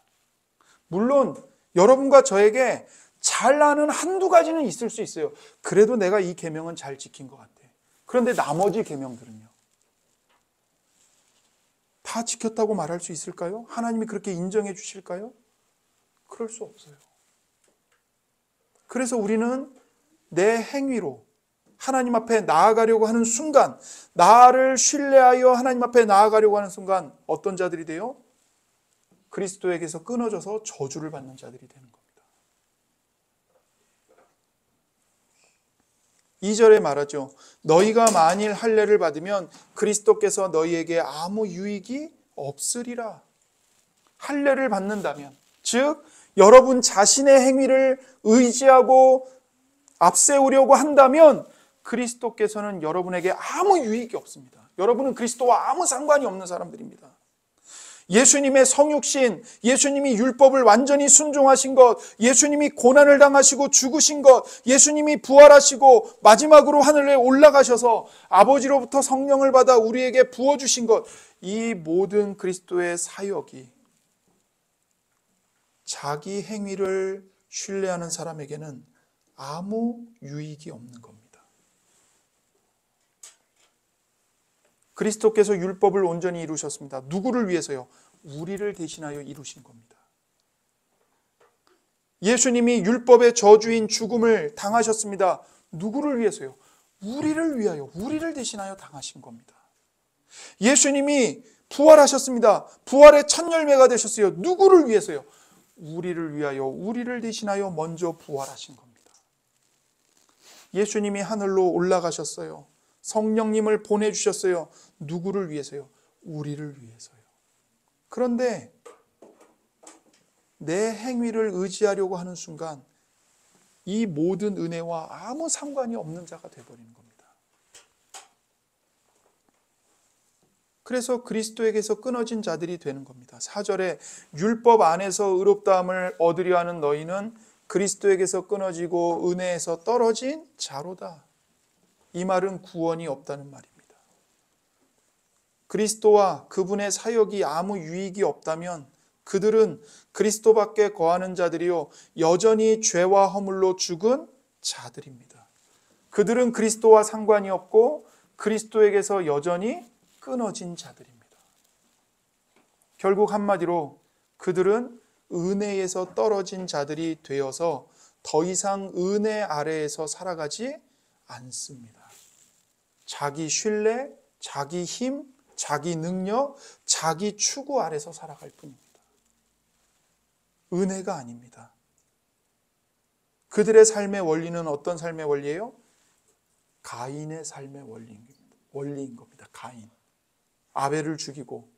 물론 여러분과 저에게 잘 아는 한두 가지는 있을 수 있어요. 그래도 내가 이 계명은 잘 지킨 것 같아. 그런데 나머지 계명들은요? 다 지켰다고 말할 수 있을까요? 하나님이 그렇게 인정해 주실까요? 그럴 수 없어요. 그래서 우리는 내 행위로 하나님 앞에 나아가려고 하는 순간, 나를 신뢰하여 하나님 앞에 나아가려고 하는 순간 어떤 자들이 돼요? 그리스도에게서 끊어져서 저주를 받는 자들이 되는 겁니다. 2절에 말하죠. 너희가 만일 할례를 받으면 그리스도께서 너희에게 아무 유익이 없으리라. 할례를 받는다면, 즉 여러분 자신의 행위를 의지하고 앞세우려고 한다면 그리스도께서는 여러분에게 아무 유익이 없습니다. 여러분은 그리스도와 아무 상관이 없는 사람들입니다. 예수님의 성육신, 예수님이 율법을 완전히 순종하신 것, 예수님이 고난을 당하시고 죽으신 것, 예수님이 부활하시고 마지막으로 하늘에 올라가셔서 아버지로부터 성령을 받아 우리에게 부어주신 것, 이 모든 그리스도의 사역이 자기 행위를 신뢰하는 사람에게는 아무 유익이 없는 겁니다. 그리스도께서 율법을 온전히 이루셨습니다. 누구를 위해서요? 우리를 대신하여 이루신 겁니다. 예수님이 율법의 저주인 죽음을 당하셨습니다. 누구를 위해서요? 우리를 위하여, 우리를 대신하여 당하신 겁니다. 예수님이 부활하셨습니다. 부활의 첫 열매가 되셨어요. 누구를 위해서요? 우리를 위하여, 우리를 대신하여 먼저 부활하신 겁니다. 예수님이 하늘로 올라가셨어요. 성령님을 보내주셨어요. 누구를 위해서요? 우리를 위해서요. 그런데 내 행위를 의지하려고 하는 순간 이 모든 은혜와 아무 상관이 없는 자가 되어버리는 겁니다. 그래서 그리스도에게서 끊어진 자들이 되는 겁니다. 4절에 율법 안에서 의롭다함을 얻으려 하는 너희는 그리스도에게서 끊어지고 은혜에서 떨어진 자로다. 이 말은 구원이 없다는 말입니다. 그리스도와 그분의 사역이 아무 유익이 없다면 그들은 그리스도밖에 거하는 자들이요 여전히 죄와 허물로 죽은 자들입니다. 그들은 그리스도와 상관이 없고 그리스도에게서 여전히 끊어진 자들입니다. 결국 한마디로 그들은 은혜에서 떨어진 자들이 되어서 더 이상 은혜 아래에서 살아가지 않습니다. 자기 신뢰, 자기 힘, 자기 능력, 자기 추구 아래서 살아갈 뿐입니다. 은혜가 아닙니다. 그들의 삶의 원리는 어떤 삶의 원리예요? 가인의 삶의 원리인 겁니다. 가인. 아벨을 죽이고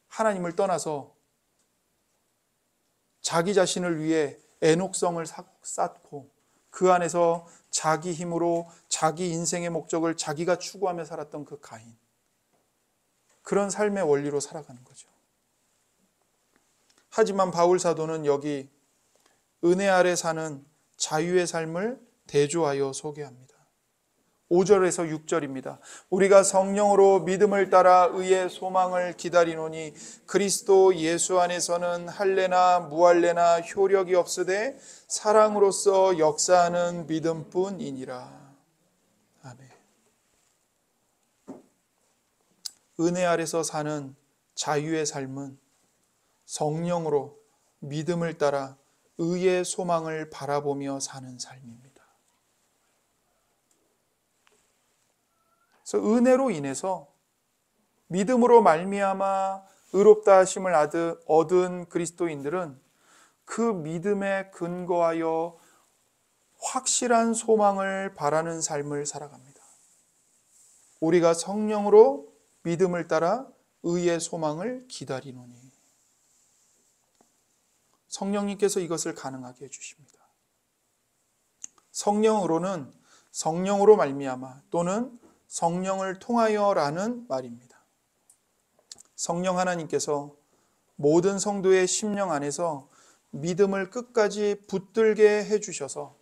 하나님을 떠나서 자기 자신을 위해 애녹성을 쌓고 그 안에서 자기 힘으로 자기 인생의 목적을 자기가 추구하며 살았던 그 가인. 그런 삶의 원리로 살아가는 거죠. 하지만 바울 사도는 여기 은혜 아래 사는 자유의 삶을 대조하여 소개합니다. 5절에서 6절입니다. 우리가 성령으로 믿음을 따라 의의 소망을 기다리노니 그리스도 예수 안에서는 할례나 무할례나 효력이 없으되 사랑으로서 역사하는 믿음뿐이니라. 아멘. 은혜 아래서 사는 자유의 삶은 성령으로 믿음을 따라 의의 소망을 바라보며 사는 삶입니다. 그래서 은혜로 인해서 믿음으로 말미암아 의롭다 하심을 얻은 그리스도인들은 그 믿음에 근거하여 확실한 소망을 바라는 삶을 살아갑니다. 우리가 성령으로 믿음을 따라 의의 소망을 기다리노니 성령님께서 이것을 가능하게 해주십니다. 성령으로는 성령으로 말미암아 또는 성령을 통하여라는 말입니다. 성령 하나님께서 모든 성도의 심령 안에서 믿음을 끝까지 붙들게 해주셔서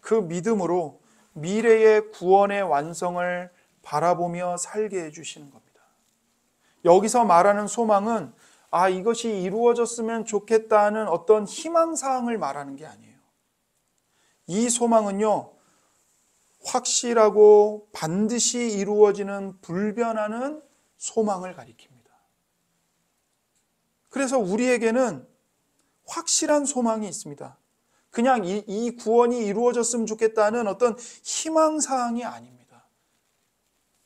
그 믿음으로 미래의 구원의 완성을 바라보며 살게 해주시는 겁니다. 여기서 말하는 소망은 이것이 이루어졌으면 좋겠다는 어떤 희망사항을 말하는 게 아니에요. 이 소망은요, 확실하고 반드시 이루어지는 불변하는 소망을 가리킵니다. 그래서 우리에게는 확실한 소망이 있습니다. 그냥 이 구원이 이루어졌으면 좋겠다는 어떤 희망사항이 아닙니다.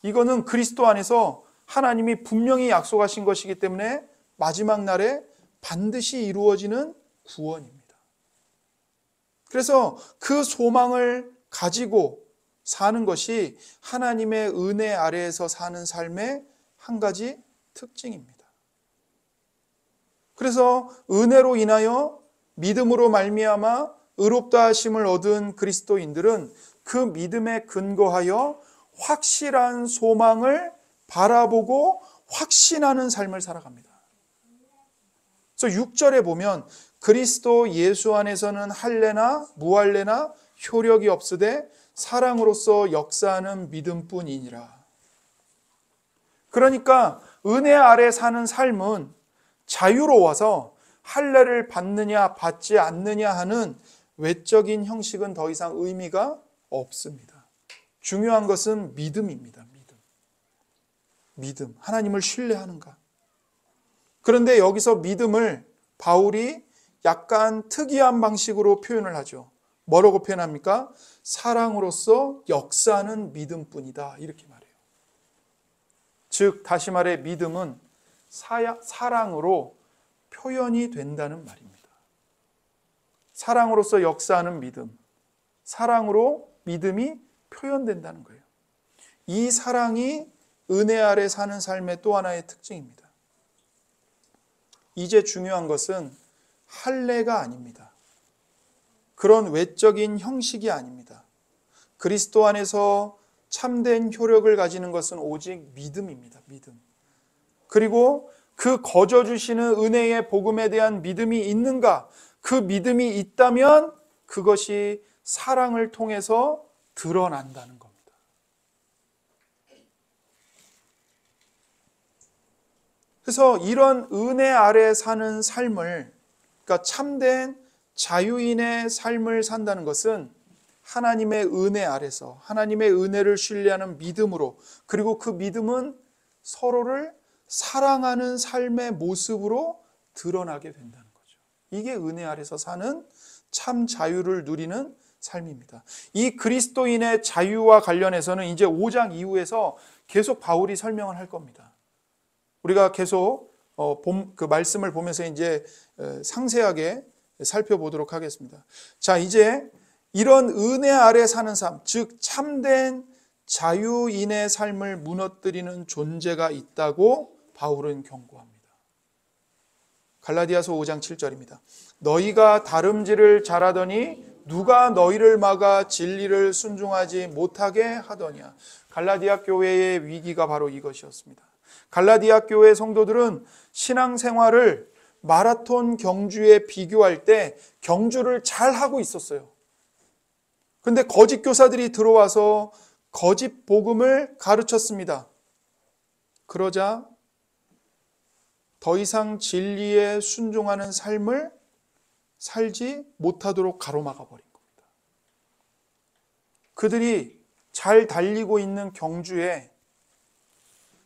이거는 그리스도 안에서 하나님이 분명히 약속하신 것이기 때문에 마지막 날에 반드시 이루어지는 구원입니다. 그래서 그 소망을 가지고 사는 것이 하나님의 은혜 아래에서 사는 삶의 한 가지 특징입니다. 그래서 은혜로 인하여 믿음으로 말미암아 의롭다 하심을 얻은 그리스도인들은 그 믿음에 근거하여 확실한 소망을 바라보고 확신하는 삶을 살아갑니다. 그래서 6절에 보면 그리스도 예수 안에서는 할례나 무할례나 효력이 없으되 사랑으로서 역사하는 믿음뿐이니라. 그러니까 은혜 아래 사는 삶은 자유로워서 할례를 받느냐 받지 않느냐 하는 외적인 형식은 더 이상 의미가 없습니다. 중요한 것은 믿음입니다. 믿음. 하나님을 신뢰하는가. 그런데 여기서 믿음을 바울이 약간 특이한 방식으로 표현을 하죠. 뭐라고 표현합니까? 사랑으로서 역사하는 믿음뿐이다. 이렇게 말해요. 즉 다시 말해 믿음은 사랑으로 표현이 된다는 말입니다. 사랑으로서 역사하는 믿음, 사랑으로 믿음이 표현된다는 거예요. 이 사랑이 은혜 아래 사는 삶의 또 하나의 특징입니다. 이제 중요한 것은 할례가 아닙니다. 그런 외적인 형식이 아닙니다. 그리스도 안에서 참된 효력을 가지는 것은 오직 믿음입니다. 믿음. 그리고 그 거저 주시는 은혜의 복음에 대한 믿음이 있는가? 그 믿음이 있다면 그것이 사랑을 통해서 드러난다는 겁니다. 그래서 이런 은혜 아래 사는 삶을, 그러니까 참된 자유인의 삶을 산다는 것은 하나님의 은혜 아래서 하나님의 은혜를 신뢰하는 믿음으로, 그리고 그 믿음은 서로를 사랑하는 삶의 모습으로 드러나게 된다는 거죠. 이게 은혜 아래서 사는 참 자유를 누리는 삶입니다. 이 그리스도인의 자유와 관련해서는 이제 5장 이후에서 계속 바울이 설명을 할 겁니다. 우리가 계속 그 말씀을 보면서 이제 상세하게 살펴보도록 하겠습니다. 자, 이제 이런 은혜 아래 사는 삶, 즉 참된 자유인의 삶을 무너뜨리는 존재가 있다고 바울은 경고합니다. 갈라디아서 5장 7절입니다. 너희가 다름질을 잘하더니 누가 너희를 막아 진리를 순종하지 못하게 하더냐. 갈라디아 교회의 위기가 바로 이것이었습니다. 갈라디아 교회 성도들은 신앙생활을 마라톤 경주에 비교할 때 경주를 잘 하고 있었어요. 근데 거짓 교사들이 들어와서 거짓 복음을 가르쳤습니다. 그러자 더 이상 진리에 순종하는 삶을 살지 못하도록 가로막아 버린 겁니다. 그들이 잘 달리고 있는 경주에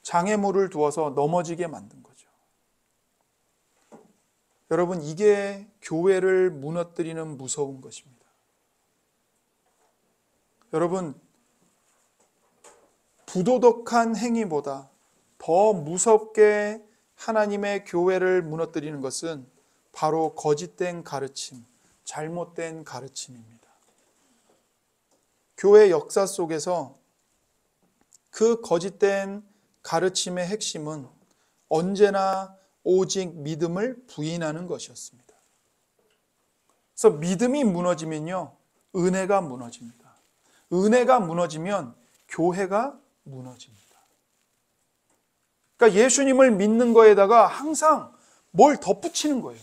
장애물을 두어서 넘어지게 만든 거죠. 여러분, 이게 교회를 무너뜨리는 무서운 것입니다. 여러분, 부도덕한 행위보다 더 무섭게 하나님의 교회를 무너뜨리는 것은 바로 거짓된 가르침, 잘못된 가르침입니다. 교회 역사 속에서 그 거짓된 가르침의 핵심은 언제나 오직 믿음을 부인하는 것이었습니다. 그래서 믿음이 무너지면요, 은혜가 무너집니다. 은혜가 무너지면 교회가 무너집니다. 그러니까 예수님을 믿는 거에다가 항상 뭘 덧붙이는 거예요.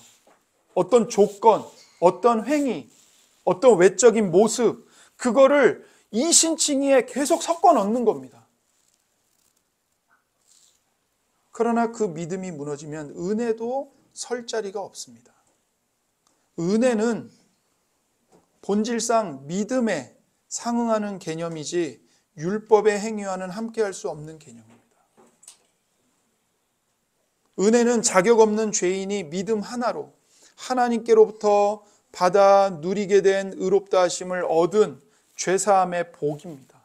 어떤 조건, 어떤 행위, 어떤 외적인 모습, 그거를 이신칭의에 계속 섞어 넣는 겁니다. 그러나 그 믿음이 무너지면 은혜도 설 자리가 없습니다. 은혜는 본질상 믿음에 상응하는 개념이지 율법의 행위와는 함께할 수 없는 개념입니다. 은혜는 자격 없는 죄인이 믿음 하나로 하나님께로부터 받아 누리게 된 의롭다 하심을 얻은 죄사함의 복입니다.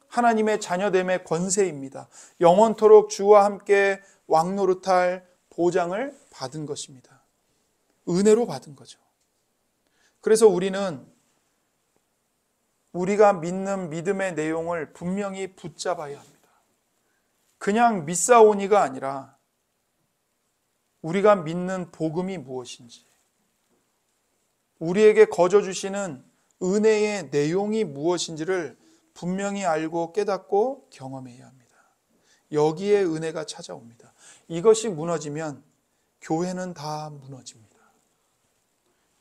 하나님의 자녀됨의 권세입니다. 영원토록 주와 함께 왕노릇할 보장을 받은 것입니다. 은혜로 받은 거죠. 그래서 우리는 우리가 믿는 믿음의 내용을 분명히 붙잡아야 합니다. 그냥 믿사오니가 아니라 우리가 믿는 복음이 무엇인지, 우리에게 거저 주시는 은혜의 내용이 무엇인지를 분명히 알고 깨닫고 경험해야 합니다. 여기에 은혜가 찾아옵니다. 이것이 무너지면 교회는 다 무너집니다.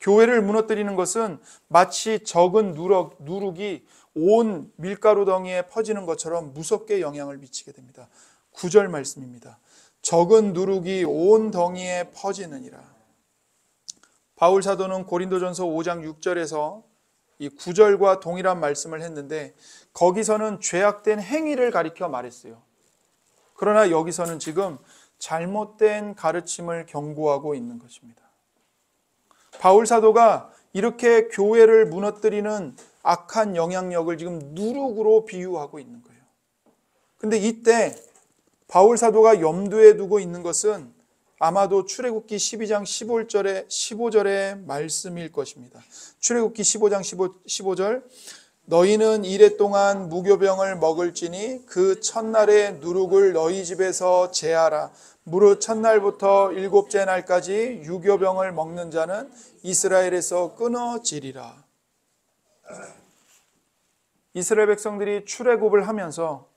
교회를 무너뜨리는 것은 마치 적은 누룩이 온 밀가루 덩이에 퍼지는 것처럼 무섭게 영향을 미치게 됩니다. 9절 말씀입니다. 적은 누룩이 온 덩이에 퍼지느니라. 바울 사도는 고린도전서 5장 6절에서 이 9절과 동일한 말씀을 했는데 거기서는 죄악된 행위를 가리켜 말했어요. 그러나 여기서는 지금 잘못된 가르침을 경고하고 있는 것입니다. 바울 사도가 이렇게 교회를 무너뜨리는 악한 영향력을 지금 누룩으로 비유하고 있는 거예요. 근데 이때 바울 사도가 염두에 두고 있는 것은 아마도 출애굽기 12장 15절의 말씀일 것입니다. 출애굽기 15장 15절 너희는 이레 동안 무교병을 먹을지니 그 첫날에 누룩을 너희 집에서 제하라. 무릇 첫날부터 일곱째 날까지 유교병을 먹는 자는 이스라엘에서 끊어지리라. 이스라엘 백성들이 출애굽을 하면서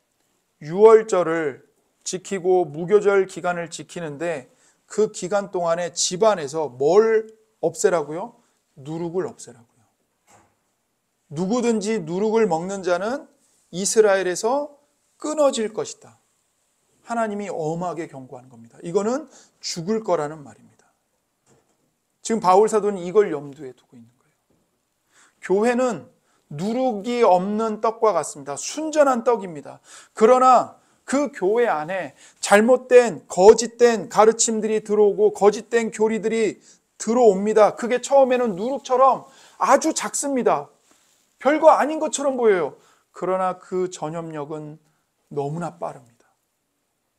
유월절을 지키고 무교절 기간을 지키는데 그 기간 동안에 집안에서 뭘 없애라고요? 누룩을 없애라고요. 누구든지 누룩을 먹는 자는 이스라엘에서 끊어질 것이다. 하나님이 엄하게 경고하는 겁니다. 이거는 죽을 거라는 말입니다. 지금 바울 사도는 이걸 염두에 두고 있는 거예요. 교회는 누룩이 없는 떡과 같습니다. 순전한 떡입니다. 그러나 그 교회 안에 잘못된 거짓된 가르침들이 들어오고 거짓된 교리들이 들어옵니다. 그게 처음에는 누룩처럼 아주 작습니다. 별거 아닌 것처럼 보여요. 그러나 그 전염력은 너무나 빠릅니다.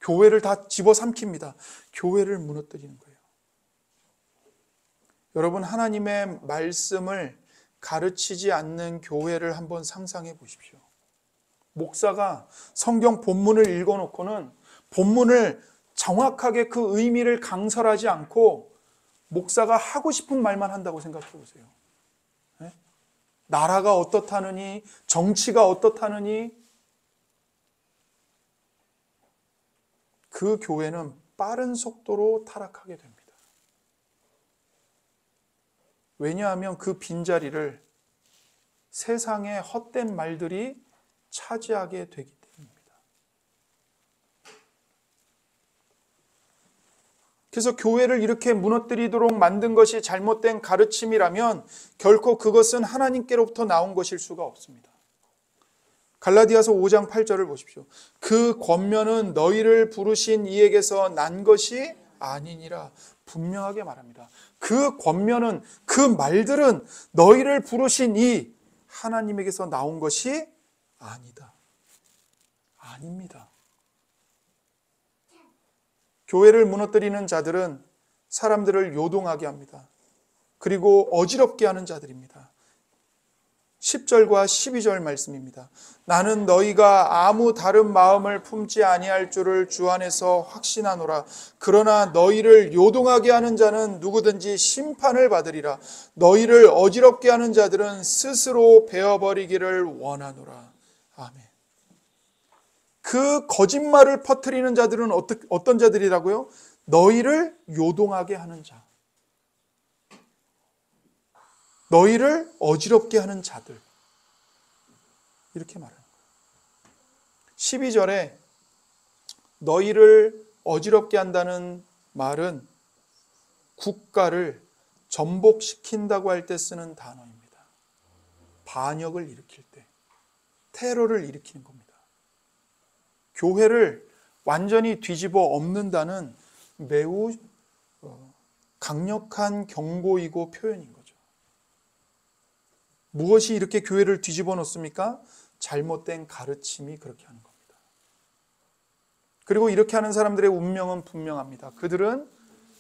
교회를 다 집어삼킵니다. 교회를 무너뜨리는 거예요. 여러분, 하나님의 말씀을 가르치지 않는 교회를 한번 상상해 보십시오. 목사가 성경 본문을 읽어놓고는 본문을 정확하게 그 의미를 강설하지 않고 목사가 하고 싶은 말만 한다고 생각해 보세요. 네? 나라가 어떻다느니, 정치가 어떻다느니, 그 교회는 빠른 속도로 타락하게 됩니다. 왜냐하면 그 빈자리를 세상의 헛된 말들이 차지하게 되기 때문입니다. 그래서 교회를 이렇게 무너뜨리도록 만든 것이 잘못된 가르침이라면 결코 그것은 하나님께로부터 나온 것일 수가 없습니다. 갈라디아서 5장 8절을 보십시오. 그 권면은 너희를 부르신 이에게서 난 것이 아니니라. 분명하게 말합니다. 그 권면은, 그 말들은 너희를 부르신 이 하나님에게서 나온 것이 아니다. 아닙니다. 교회를 무너뜨리는 자들은 사람들을 요동하게 합니다. 그리고 어지럽게 하는 자들입니다. 10절과 12절 말씀입니다. 나는 너희가 아무 다른 마음을 품지 아니할 줄을 주 안에서 확신하노라. 그러나 너희를 요동하게 하는 자는 누구든지 심판을 받으리라. 너희를 어지럽게 하는 자들은 스스로 베어버리기를 원하노라. 아멘. 그 거짓말을 퍼뜨리는 자들은 어떤 자들이라고요? 너희를 요동하게 하는 자. 너희를 어지럽게 하는 자들. 이렇게 말합니다. 12절에 너희를 어지럽게 한다는 말은 국가를 전복시킨다고 할 때 쓰는 단어입니다. 반역을 일으킬 때, 테러를 일으키는 겁니다. 교회를 완전히 뒤집어 엎는다는 매우 강력한 경고이고 표현인 거죠. 무엇이 이렇게 교회를 뒤집어 놓습니까? 잘못된 가르침이 그렇게 하는 겁니다. 그리고 이렇게 하는 사람들의 운명은 분명합니다. 그들은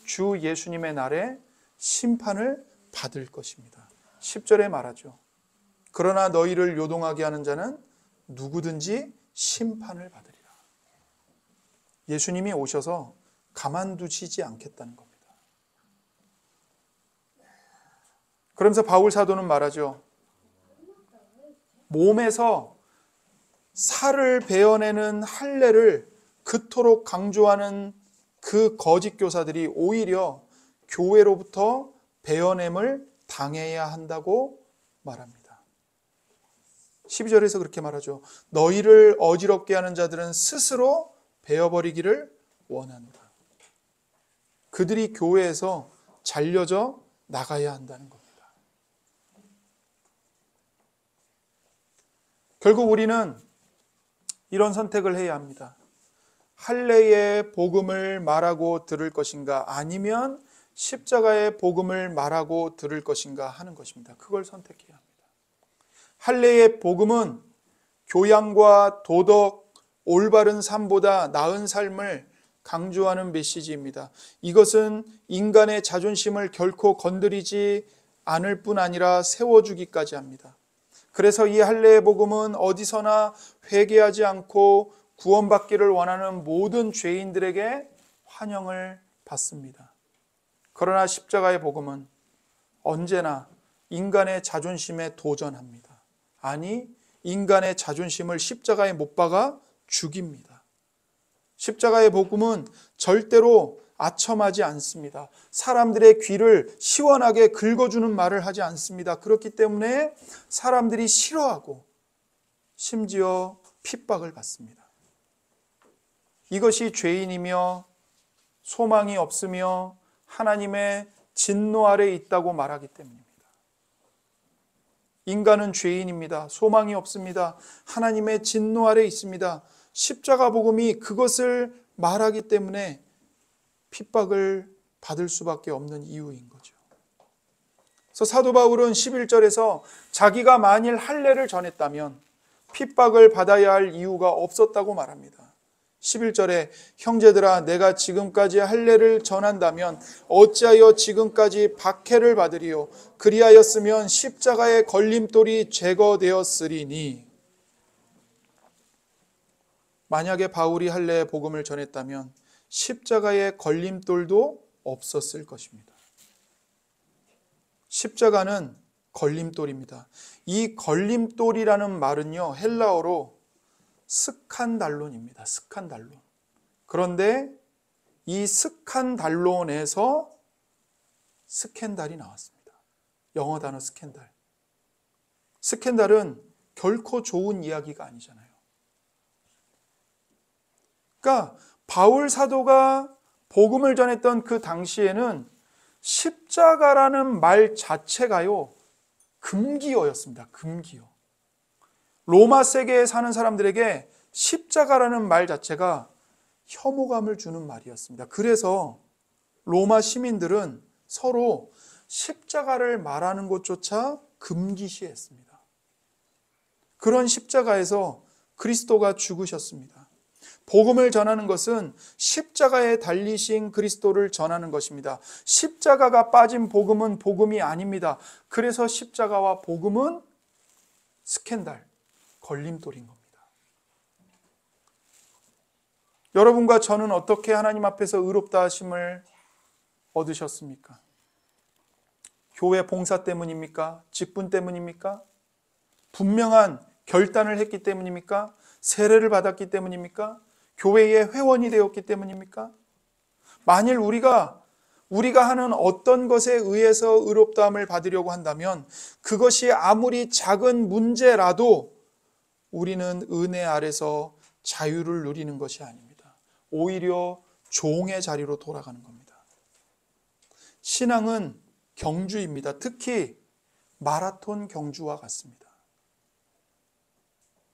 주 예수님의 날에 심판을 받을 것입니다. 10절에 말하죠. 그러나 너희를 요동하게 하는 자는 누구든지 심판을 받으리라. 예수님이 오셔서 가만두시지 않겠다는 겁니다. 그러면서 바울 사도는 말하죠. 몸에서 살을 베어내는 할례를 그토록 강조하는 그 거짓 교사들이 오히려 교회로부터 베어냄을 당해야 한다고 말합니다. 12절에서 그렇게 말하죠. 너희를 어지럽게 하는 자들은 스스로 베어버리기를 원하노라. 그들이 교회에서 잘려져 나가야 한다는 겁니다. 결국 우리는 이런 선택을 해야 합니다. 할례의 복음을 말하고 들을 것인가, 아니면 십자가의 복음을 말하고 들을 것인가 하는 것입니다. 그걸 선택해야 합니다. 할례의 복음은 교양과 도덕, 올바른 삶보다 나은 삶을 강조하는 메시지입니다. 이것은 인간의 자존심을 결코 건드리지 않을 뿐 아니라 세워주기까지 합니다. 그래서 이 할례의 복음은 어디서나 회개하지 않고 구원받기를 원하는 모든 죄인들에게 환영을 받습니다. 그러나 십자가의 복음은 언제나 인간의 자존심에 도전합니다. 아니, 인간의 자존심을 십자가에 못 박아 죽입니다. 십자가의 복음은 절대로 아첨하지 않습니다. 사람들의 귀를 시원하게 긁어주는 말을 하지 않습니다. 그렇기 때문에 사람들이 싫어하고 심지어 핍박을 받습니다. 이것이 죄인이며 소망이 없으며 하나님의 진노 아래 있다고 말하기 때문입니다. 인간은 죄인입니다. 소망이 없습니다. 하나님의 진노 아래 있습니다. 십자가 복음이 그것을 말하기 때문에 핍박을 받을 수밖에 없는 이유인 거죠. 그래서 사도 바울은 11절에서 자기가 만일 할례를 전했다면 핍박을 받아야 할 이유가 없었다고 말합니다. 11절에 형제들아 내가 지금까지 할례를 전한다면 어찌하여 지금까지 박해를 받으리요 그리하였으면 십자가의 걸림돌이 제거되었으리니. 만약에 바울이 할례의 복음을 전했다면 십자가의 걸림돌도 없었을 것입니다. 십자가는 걸림돌입니다. 이 걸림돌이라는 말은요, 헬라어로 스칸달론입니다. 스칸달론. 그런데 이 스칸달론에서 스캔달이 나왔습니다. 영어 단어 스캔달. 스캔달은 결코 좋은 이야기가 아니잖아요. 그러니까 바울 사도가 복음을 전했던 그 당시에는 십자가라는 말 자체가요, 금기어였습니다. 금기어. 로마 세계에 사는 사람들에게 십자가라는 말 자체가 혐오감을 주는 말이었습니다. 그래서 로마 시민들은 서로 십자가를 말하는 것조차 금기시했습니다. 그런 십자가에서 그리스도가 죽으셨습니다. 복음을 전하는 것은 십자가에 달리신 그리스도를 전하는 것입니다. 십자가가 빠진 복음은 복음이 아닙니다. 그래서 십자가와 복음은 스캔들, 걸림돌인 겁니다. 여러분과 저는 어떻게 하나님 앞에서 의롭다 하심을 얻으셨습니까? 교회 봉사 때문입니까? 직분 때문입니까? 분명한 결단을 했기 때문입니까? 세례를 받았기 때문입니까? 교회의 회원이 되었기 때문입니까? 만일 우리가 하는 어떤 것에 의해서 의롭다함을 받으려고 한다면 그것이 아무리 작은 문제라도 우리는 은혜 아래서 자유를 누리는 것이 아닙니다. 오히려 종의 자리로 돌아가는 겁니다. 신앙은 경주입니다. 특히 마라톤 경주와 같습니다.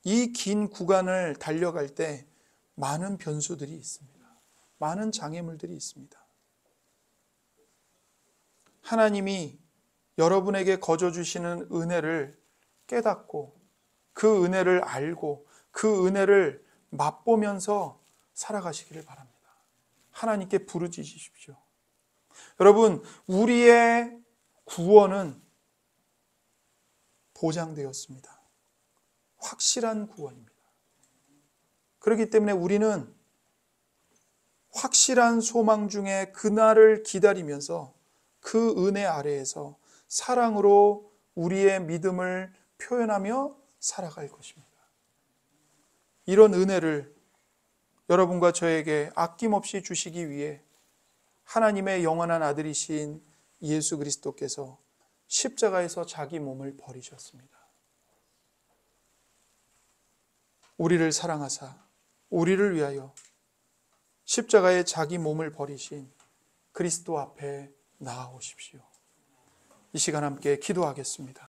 이 긴 구간을 달려갈 때 많은 변수들이 있습니다. 많은 장애물들이 있습니다. 하나님이 여러분에게 거저 주시는 은혜를 깨닫고 그 은혜를 알고 그 은혜를 맛보면서 살아가시기를 바랍니다. 하나님께 부르짖으십시오. 여러분, 우리의 구원은 보장되었습니다. 확실한 구원입니다. 그렇기 때문에 우리는 확실한 소망 중에 그날을 기다리면서 그 은혜 아래에서 사랑으로 우리의 믿음을 표현하며 살아갈 것입니다. 이런 은혜를 여러분과 저에게 아낌없이 주시기 위해 하나님의 영원한 아들이신 예수 그리스도께서 십자가에서 자기 몸을 버리셨습니다. 우리를 사랑하사 우리를 위하여 십자가에 자기 몸을 버리신 그리스도 앞에 나아오십시오. 이 시간 함께 기도하겠습니다.